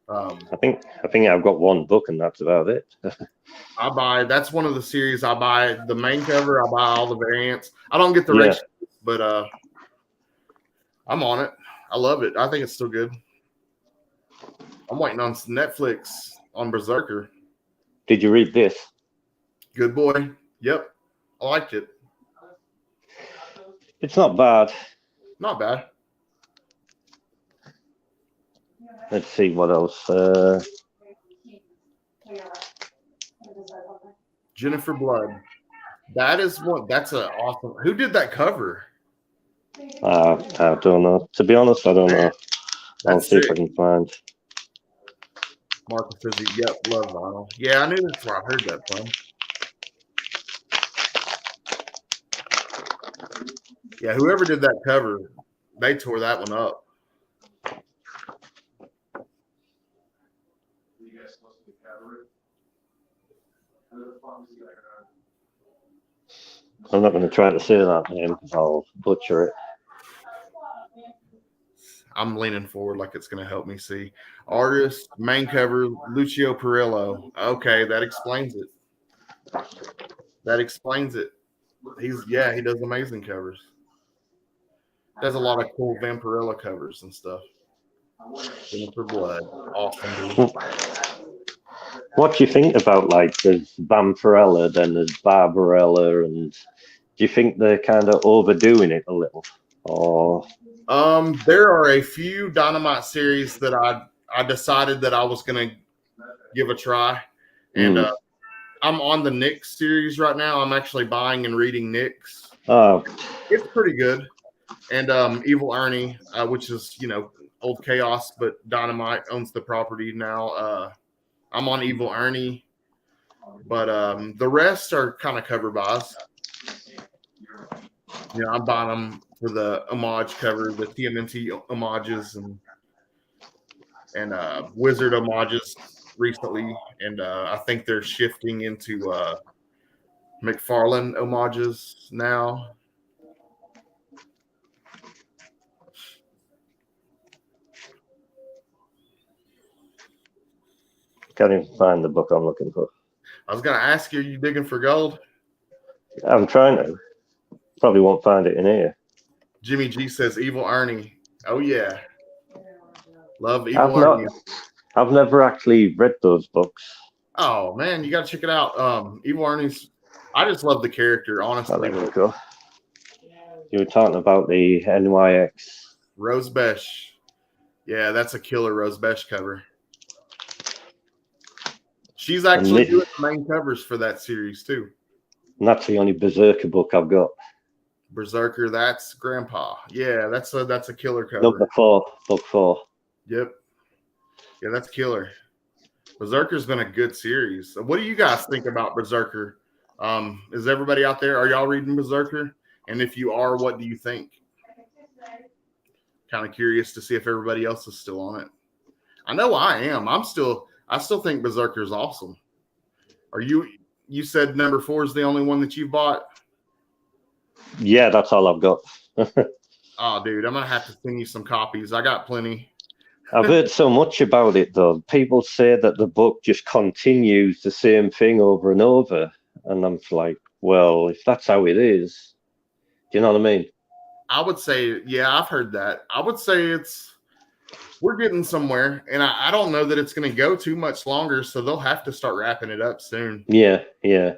I think I've got one book and that's about it. That's one of the series I buy. The main cover, I buy all the variants. I don't get the ratios, but I'm on it. I love it. I think it's still good. I'm waiting on Netflix on Berserker. Did you read this? Good boy. Yep. I liked it. It's not bad. Not bad. Let's see what else. Jennifer Blood. That's an awesome. Who did that cover? I don't know. To be honest, I don't know. I'll see if I can find. Marcus says, yep, love vinyl. Yeah, I knew that's where I heard that from. Yeah, whoever did that cover, they tore that one up. I'm not going to try to say that name because I'll butcher it. I'm leaning forward like it's going to help me see. Artist, main cover, Lucio Perillo. Okay, that explains it. He does amazing covers. Does a lot of cool Vampirella covers and stuff. Jennifer Blood. Awesome. What do you think about, like, there's Vampirella, then there's Barbarella, and do you think they're kind of overdoing it a little? Or there are a few Dynamite series that I decided that I was going to give a try. And I'm on the Nyx series right now. I'm actually buying and reading Nyx. It's pretty good. And Evil Ernie, which is, old Chaos, but Dynamite owns the property now. I'm on Evil Ernie. But the rest are kind of cover buys. I'm buying them for the homage cover, the TMNT homages and Wizard homages recently, and I think they're shifting into McFarlane homages now. Can't even find the book I'm looking for. I was going to ask you, are you digging for gold? I'm trying to. Probably won't find it in here. Jimmy G says Evil Ernie. Oh, yeah. Love Evil Ernie. I've never actually read those books. Oh, man, you got to check it out. Evil Ernie's, I just love the character, honestly. Cool. You were talking about the NYX. Rose Besh. Yeah, that's a killer Rose Besh cover. She's actually doing the main covers for that series, too. And that's the only Berserker book I've got. Berserker, that's Grandpa. Yeah, that's a killer cover. Book 4. Yep. Yeah, that's killer. Berserker's been a good series. What do you guys think about Berserker? Is everybody out there? Are y'all reading Berserker? And if you are, what do you think? Kind of curious to see if everybody else is still on it. I know I am. I still think Berserker's awesome. Are you said number 4 is the only one that you bought? Yeah, that's all I've got. Oh, dude, I'm gonna have to send you some copies. I got plenty. I've heard so much about it, though. People say that the book just continues the same thing over and over. And I'm like, well, if that's how it is, do you know what I mean? I would say, yeah, I've heard that. I would say we're getting somewhere, and I don't know that it's going to go too much longer, so they'll have to start wrapping it up soon. Yeah, yeah.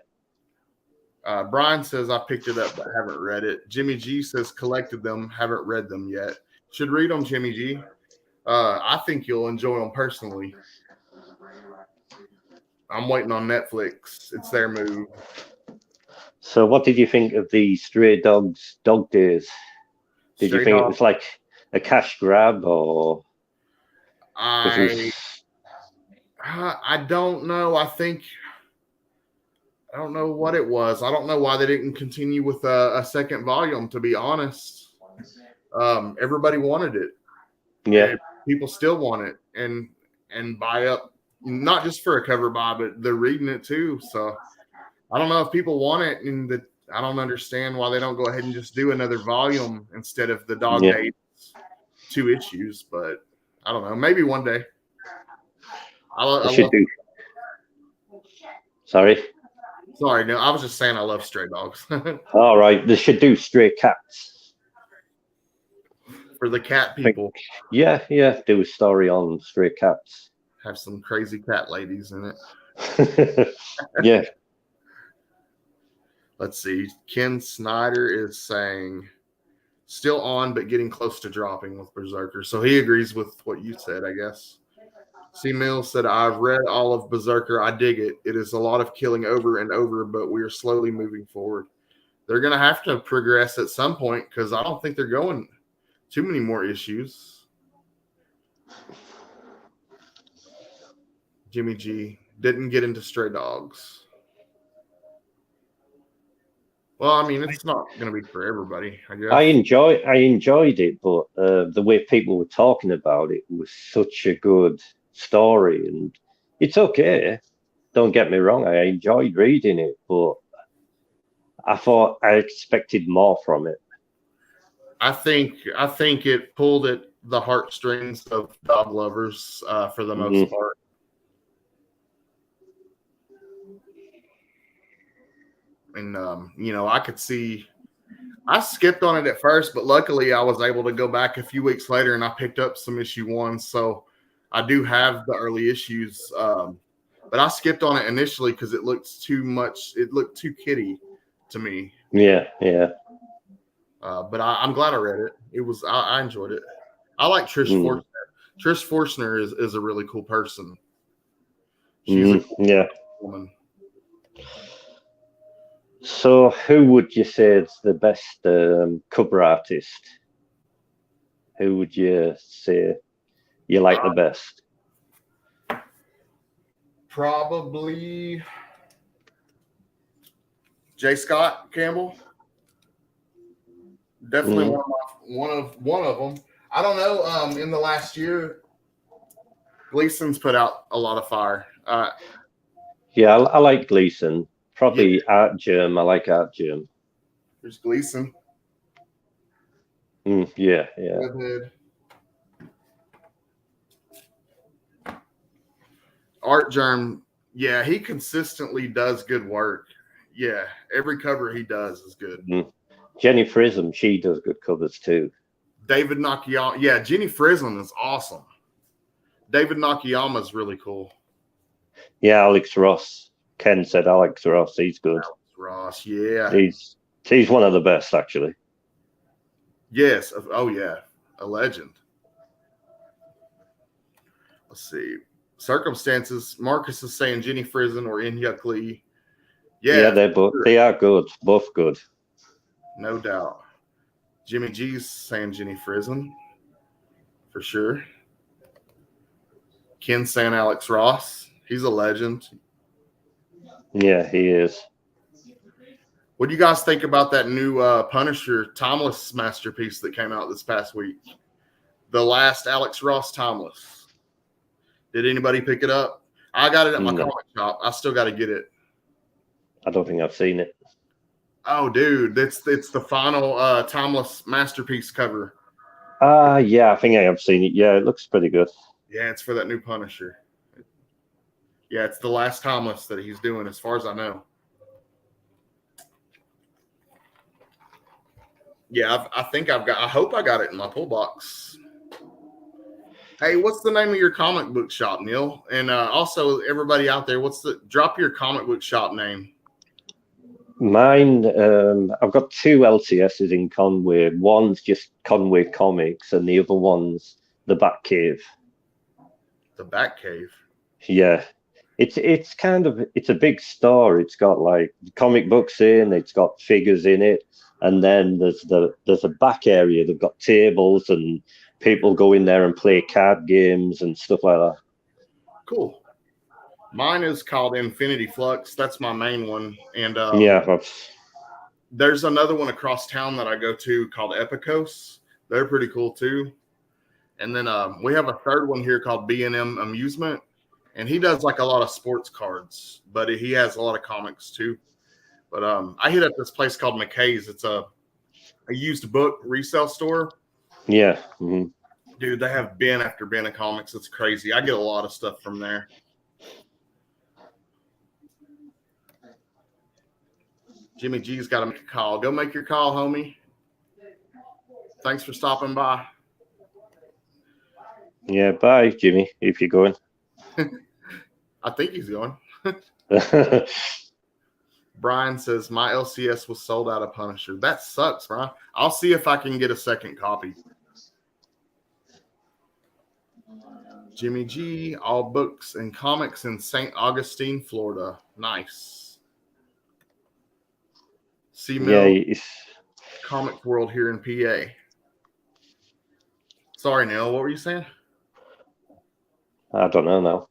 Brian says, I picked it up but haven't read it. Jimmy G says, collected them, haven't read them yet. Should read them, Jimmy G. I think you'll enjoy them personally. I'm waiting on Netflix. It's their move. So what did you think of the Stray Dogs Dog Days? Did you think it was like a cash grab, or I don't know. I don't know what it was. I don't know why they didn't continue with a second volume, to be honest. Everybody wanted it. Yeah. People still want it and buy up, not just for a cover buy, but they're reading it too. So I don't know if people want it, and I don't understand why they don't go ahead and just do another volume instead of the Dog Days 2 issues. But I don't know. Maybe one day. Sorry, no, I was just saying I love Stray Dogs. All right, they should do Stray Cats. For the cat people. Yeah, do a story on Stray Cats. Have some crazy cat ladies in it. Yeah. Let's see. Ken Snyder is saying still on, but getting close to dropping with Berserker. So he agrees with what you said, I guess. C. Mills said, I've read all of Berserker. I dig it. It is a lot of killing over and over, but we are slowly moving forward. They're going to have to progress at some point because I don't think they're going too many more issues. Jimmy G didn't get into Stray Dogs. Well, I mean, it's not going to be for everybody, I guess. I enjoyed it, but the way people were talking about it was such a good story, and it's okay. Don't get me wrong, I enjoyed reading it, but I expected more from it. I think it pulled at the heartstrings of dog lovers for the most part. And I could see. I skipped on it at first, but luckily I was able to go back a few weeks later and I picked up some issue 1. So I do have the early issues, but I skipped on it initially because it looked too much. It looked too kiddie to me. Yeah. But I'm glad I read it. It was I enjoyed it. I like Trish Forstner. Trish Forstner is a really cool person. She's a cool woman. So, who would you say is the best cover artist? Who would you say you like the best? Probably J. Scott Campbell. Definitely one of them. I don't know. In the last year, Gleason's put out a lot of fire. Yeah, I like Gleason. Probably Art Germ. I like Art Germ. There's Gleason. Yeah. Redhead. Art Germ. Yeah, he consistently does good work. Yeah, every cover he does is good. Jenny Frism, she does good covers too. David Nakayama. Yeah, Jenny Frism is awesome. David Nakayama is really cool. Yeah, Alex Ross. Ken said Alex Ross. He's good. Alex Ross, yeah. He's one of the best, actually. Yes. Oh, yeah. A legend. Let's see. Circumstances. Marcus is saying Jenny Frism or Inyuk Lee. Yeah, they are good. Both good. No doubt. Jimmy G's saying Jenny Frism. For sure. Ken saying Alex Ross. He's a legend. Yeah, he is. What do you guys think about that new Punisher Timeless masterpiece that came out this past week? The last Alex Ross Timeless. Did anybody pick it up? I got it at my comic shop. I still got to get it. I don't think I've seen it. Oh, dude, it's the final Timeless masterpiece cover. Yeah, I think I have seen it. Yeah, it looks pretty good. Yeah, it's for that new Punisher. Yeah, it's the last Timeless that he's doing, as far as I know. Yeah, I think I've got. I hope I got it in my pull box. Hey, what's the name of your comic book shop, Neil? And also, everybody out there, drop your comic book shop name? Mine, I've got two LCSs in Conway. One's just Conway Comics, and the other one's the Batcave. The Batcave. Yeah, it's a big store. It's got like comic books in. It's got figures in it, and then there's a back area. They've got tables and people go in there and play card games and stuff like that. Cool. Mine is called Infinity Flux. That's my main one. And yeah, there's another one across town that I go to called Epicos. They're pretty cool too. And then we have a third one here called B&M Amusement. And he does like a lot of sports cards, but he has a lot of comics too. But I hit up this place called McKay's. It's a used book resale store. Yeah. Mm-hmm. Dude, they have bin after bin of comics. It's crazy. I get a lot of stuff from there. Jimmy G's got to make a call. Go make your call, homie. Thanks for stopping by. Yeah, bye, Jimmy, if you're going. I think he's going. Brian says, my LCS was sold out of Punisher. That sucks, Brian. I'll see if I can get a second copy. Jimmy G, all books and comics in St. Augustine, Florida. Nice. C-Mill, Comic World here in PA. Sorry, Neil, what were you saying? I don't know now.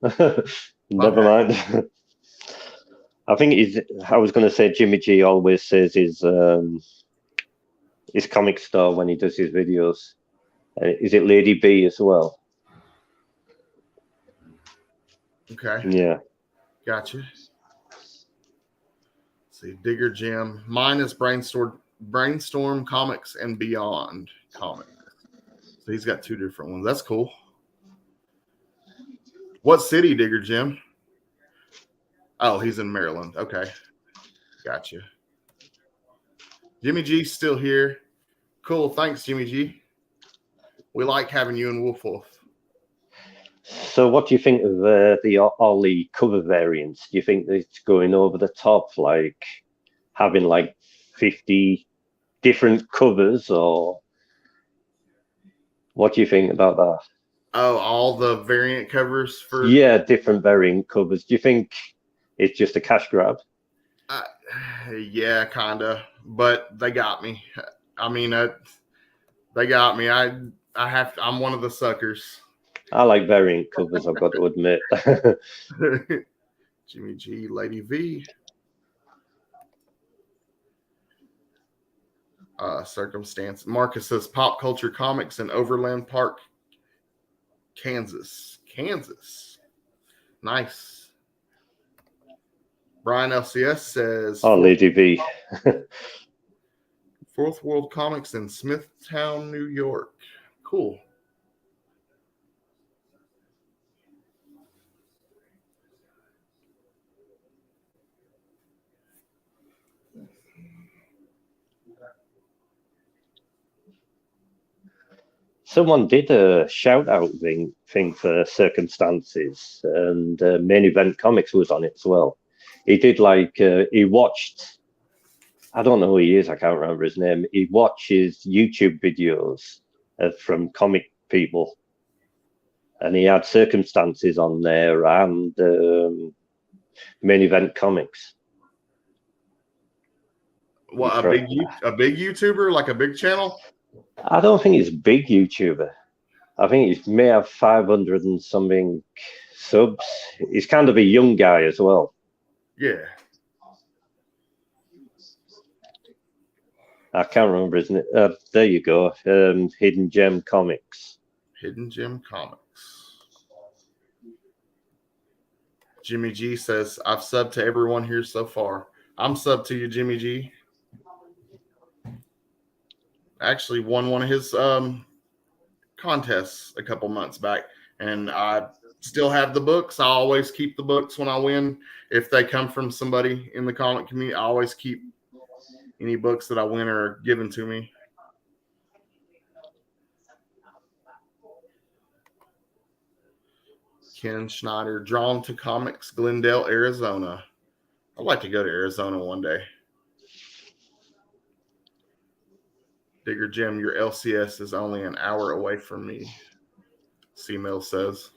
Never mind. I think I was going to say Jimmy G always says his comic store when he does his videos. Is it Lady B as well? Okay. Yeah. Gotcha. Let's see, Digger Jim. Mine is Brainstorm Comics and Beyond Comics. So he's got two different ones. That's cool. What city, Digger Jim? Oh, he's in Maryland. Okay. Gotcha. Jimmy G's still here. Cool. Thanks, Jimmy G. We like having you in Wolf Wolf. So what do you think of all the cover variants? Do you think that it's going over the top, like having like 50 different covers, or what do you think about that? Oh, all the variant covers for... Yeah, different variant covers. Do you think it's just a cash grab? Yeah, kind of. But they got me. I mean, they got me. I'm one of the suckers. I like variant covers, I've got to admit. Jimmy G, Lady V. Circumstance. Marcus says Pop Culture Comics in Overland Park, Kansas. Nice. Brian LCS says... Oh, Lady V. Fourth World Comics in Smithtown, New York. Cool. Someone did a shout out thing for Circumstances, and Main Event Comics was on it as well. He did he watched, I don't know who he is, I can't remember his name. He watches YouTube videos from comic people, and he had Circumstances on there and Main Event Comics. What, a big YouTuber, like a big channel? I don't think he's a big YouTuber. I think he may have 500 and something subs. He's kind of a young guy as well. Yeah. I can't remember, isn't it? There you go. Hidden Gem Comics. Hidden Gem Comics. Jimmy G says, I've subbed to everyone here so far. I'm subbed to you, Jimmy G. Actually won one of his contests a couple months back, and I still have the books. I always keep the books when I win. If they come from somebody in the comic community, I always keep any books that I win are given to me. Ken Schneider, drawn to comics, Glendale, Arizona. I'd like to go to Arizona one day. Digger Jim, your LCS is only an hour away from me, C-Mill says.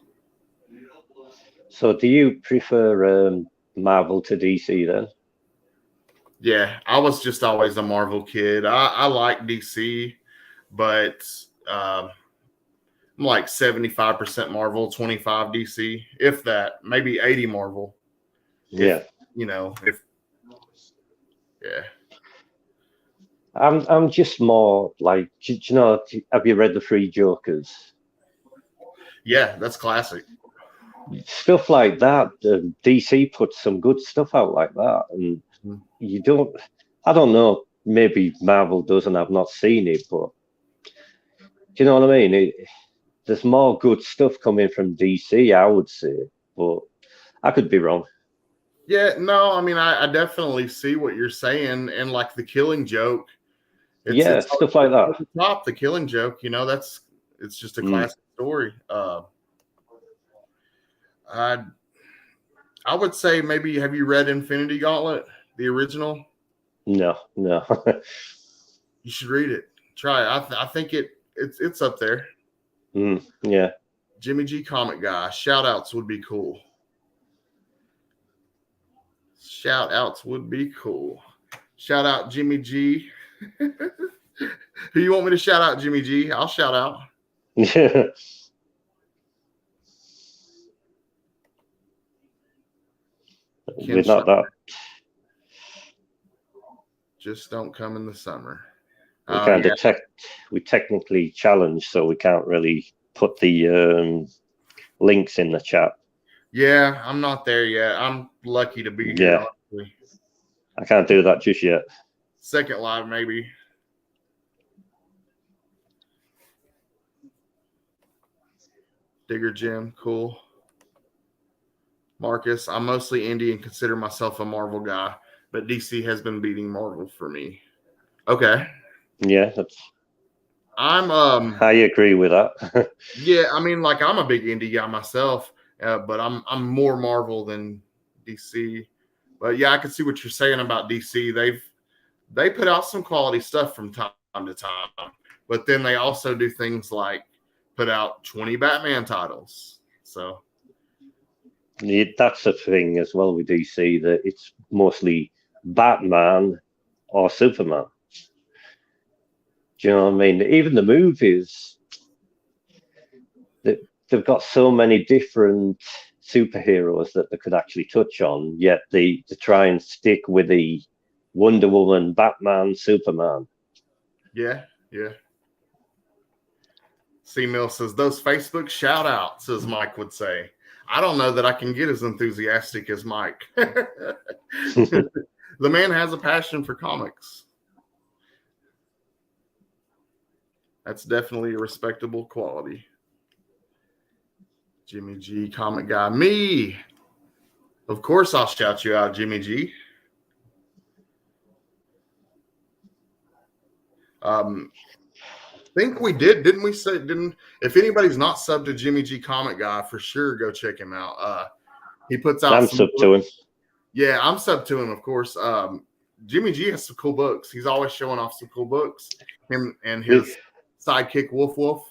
So do you prefer Marvel to DC then? Yeah, I was just always a Marvel kid. I like DC, but I'm like 75% Marvel, 25 DC, if that, maybe 80 Marvel. Yeah. Yeah. I'm just more like, have you read The Three Jokers? Yeah, that's classic. Stuff like that. DC puts some good stuff out like that, and I don't know, maybe Marvel does and I've not seen it, but do you know what I mean? There's more good stuff coming from DC, I would say, but I could be wrong. Yeah, no, I mean, I definitely see what you're saying, and like The Killing Joke. It's stuff like that. Top The Killing Joke, it's just a classic story. I would say maybe, have you read Infinity Gauntlet, the original? No. You should read it. Try it. I think it's up there. Yeah. Jimmy G Comic Guy. Shout outs would be cool. Shout outs would be cool. Shout out Jimmy G. Who you want me to shout out, Jimmy G? I'll shout out. Yeah. We're not that. Just don't come in the summer. We technically challenged, so we can't really put the links in the chat. Yeah, I'm not there yet. I'm lucky to be here. Honestly. I can't do that just yet. Second live, maybe. Digger Jim, cool. Marcus, I'm mostly indie and consider myself a Marvel guy, but DC has been beating Marvel for me. Okay. Yeah, I agree with that. Yeah, I mean, like, I'm a big indie guy myself, but I'm more Marvel than DC. But yeah, I can see what you're saying about DC. They put out some quality stuff from time to time, but then they also do things like put out 20 Batman titles. So that's the thing as well with DC, that it's mostly Batman or Superman. Do you know what I mean? Even the movies, they've got so many different superheroes that they could actually touch on, yet they try and stick with the Wonder Woman, Batman, Superman. Yeah. C-Mill says, those Facebook shout outs, as Mike would say. I don't know that I can get as enthusiastic as Mike. The man has a passion for comics. That's definitely a respectable quality. Jimmy G, Comic Guy. Me. Of course I'll shout you out, Jimmy G. Think we didn't we say, if anybody's not subbed to Jimmy G Comic Guy, for sure go check him out. He puts out I'm subbed to him. Yeah, I'm subbed to him, of course. Jimmy G has some cool books. He's always showing off some cool books. Him and his sidekick Wolf.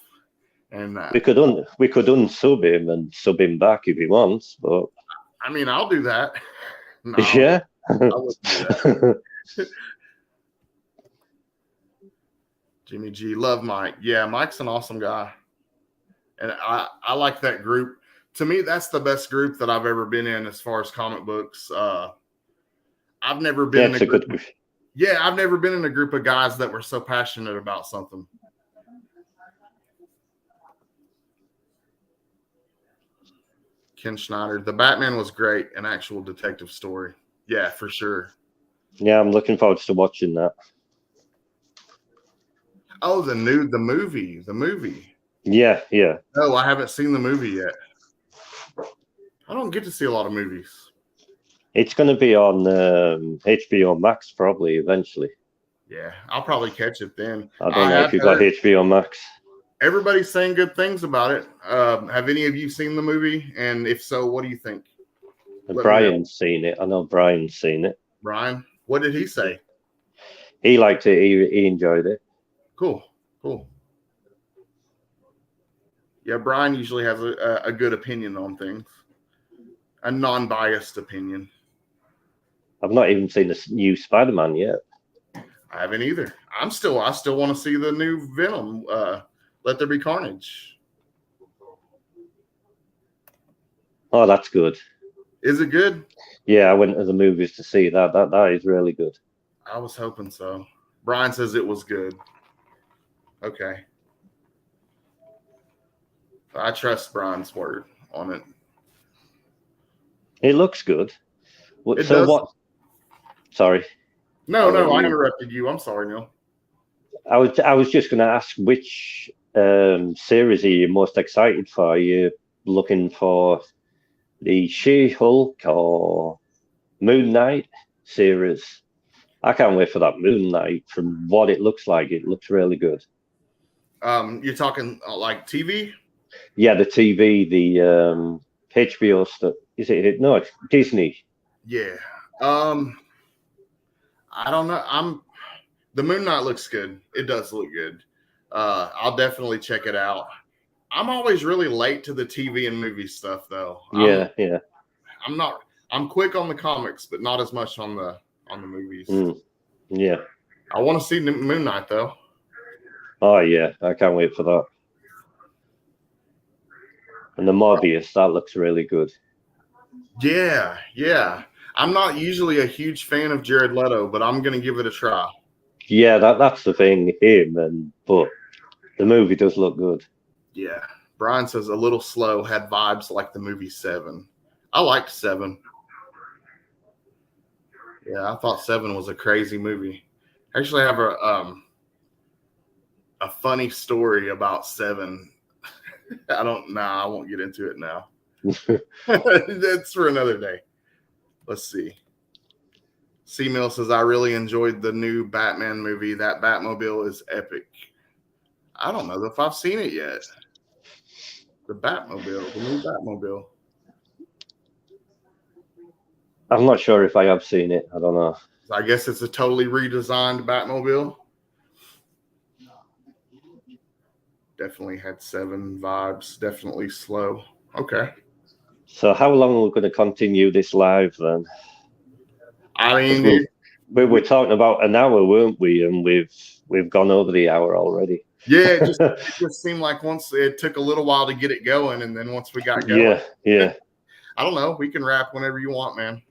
And we could unsub him and sub him back if he wants, but I mean, I'll do that. No, yeah. I wouldn't do that. Jimmy G, love Mike. Yeah, Mike's an awesome guy. And I like that group. To me, that's the best group that I've ever been in as far as comic books. I've never been in a group. Yeah, I've never been in a group of guys that were so passionate about something. Ken Schneider, the Batman was great, an actual detective story. Yeah, for sure. Yeah, I'm looking forward to watching that. Oh, the movie. Yeah, yeah. No, I haven't seen the movie yet. I don't get to see a lot of movies. It's going to be on HBO Max probably eventually. Yeah, I'll probably catch it then. I don't I know if have you've got heard HBO Max. everybody's saying good things about it. Have any of you seen the movie? And if so, what do you think? Let me know. Brian's seen it. I know Brian's seen it. Brian, what did he say? He liked it. He enjoyed it. Cool. Yeah, Brian usually has a good opinion on things, a non-biased opinion. I've not even seen the new Spider-Man yet. I haven't either. I still want to see the new Venom. Let There Be Carnage. Oh, that's good. Is it good? Yeah, I went to the movies to see that. That is really good. I was hoping so. Brian says it was good. Okay. I trust Brian's word on it. It looks good. It so does. what? Sorry. No, I interrupted you. I'm sorry, Neil. I was just going to ask which series are you most excited for? Are you looking for the She-Hulk or Moon Knight series? I can't wait for that Moon Knight. From what it looks like, it looks really good. You're talking like TV? Yeah, the TV, the HBO stuff. Is it? No, it's Disney. Yeah. I don't know. The Moon Knight looks good. It does look good. I'll definitely check it out. I'm always really late to the TV and movie stuff, though. Yeah. I'm quick on the comics, but not as much on the movies. Yeah. I want to see Moon Knight, though. Oh yeah, I can't wait for that. And the Morbius, that looks really good. Yeah. I'm not usually a huge fan of Jared Leto, but I'm gonna give it a try. Yeah, that's the thing, but the movie does look good. Yeah. Brian says a little slow, had vibes like the movie Seven. I liked Seven. Yeah, I thought Seven was a crazy movie. I actually have a funny story about Seven. I won't get into it now. That's for another day. Let's see. C-Mill says, I really enjoyed the new Batman movie. That Batmobile is epic. I don't know if I've seen it yet. The new Batmobile. I'm not sure if I have seen it. I don't know. I guess it's a totally redesigned Batmobile. Definitely had Seven vibes. Definitely slow. Okay. So how long are we going to continue this live then? I mean, we were talking about an hour, weren't we? And we've gone over the hour already. Yeah, it just seemed like once it took a little while to get it going, and then once we got going, yeah. I don't know. We can wrap whenever you want, man.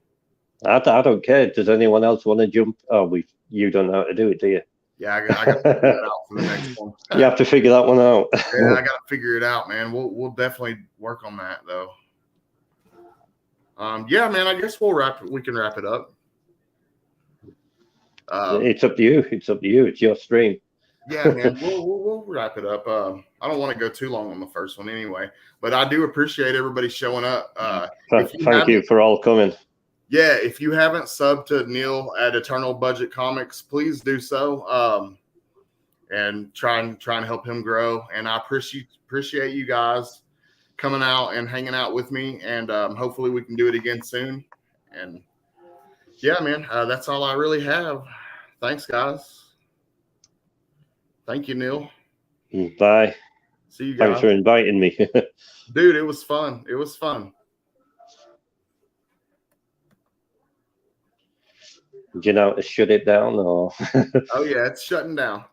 I don't care. Does anyone else want to jump? Oh, you don't know how to do it, do you? Yeah, I got to figure it out for the next one. You have to figure that one out. Yeah, I got to figure it out, man. We'll definitely work on that, though. Yeah, man. I guess we can wrap it up. It's up to you. It's your stream. Yeah, man. We'll wrap it up. I don't want to go too long on the first one anyway, but I do appreciate everybody showing up. Thank you for all coming. Yeah, if you haven't subbed to Neil at Eternal Budget Comics, please do so. And try and help him grow. And I appreciate you guys coming out and hanging out with me. And hopefully we can do it again soon. And yeah, man, that's all I really have. Thanks, guys. Thank you, Neil. Bye. See you guys. Thanks for inviting me. Dude, it was fun. Do you know how to shut it down or? Oh yeah, it's shutting down.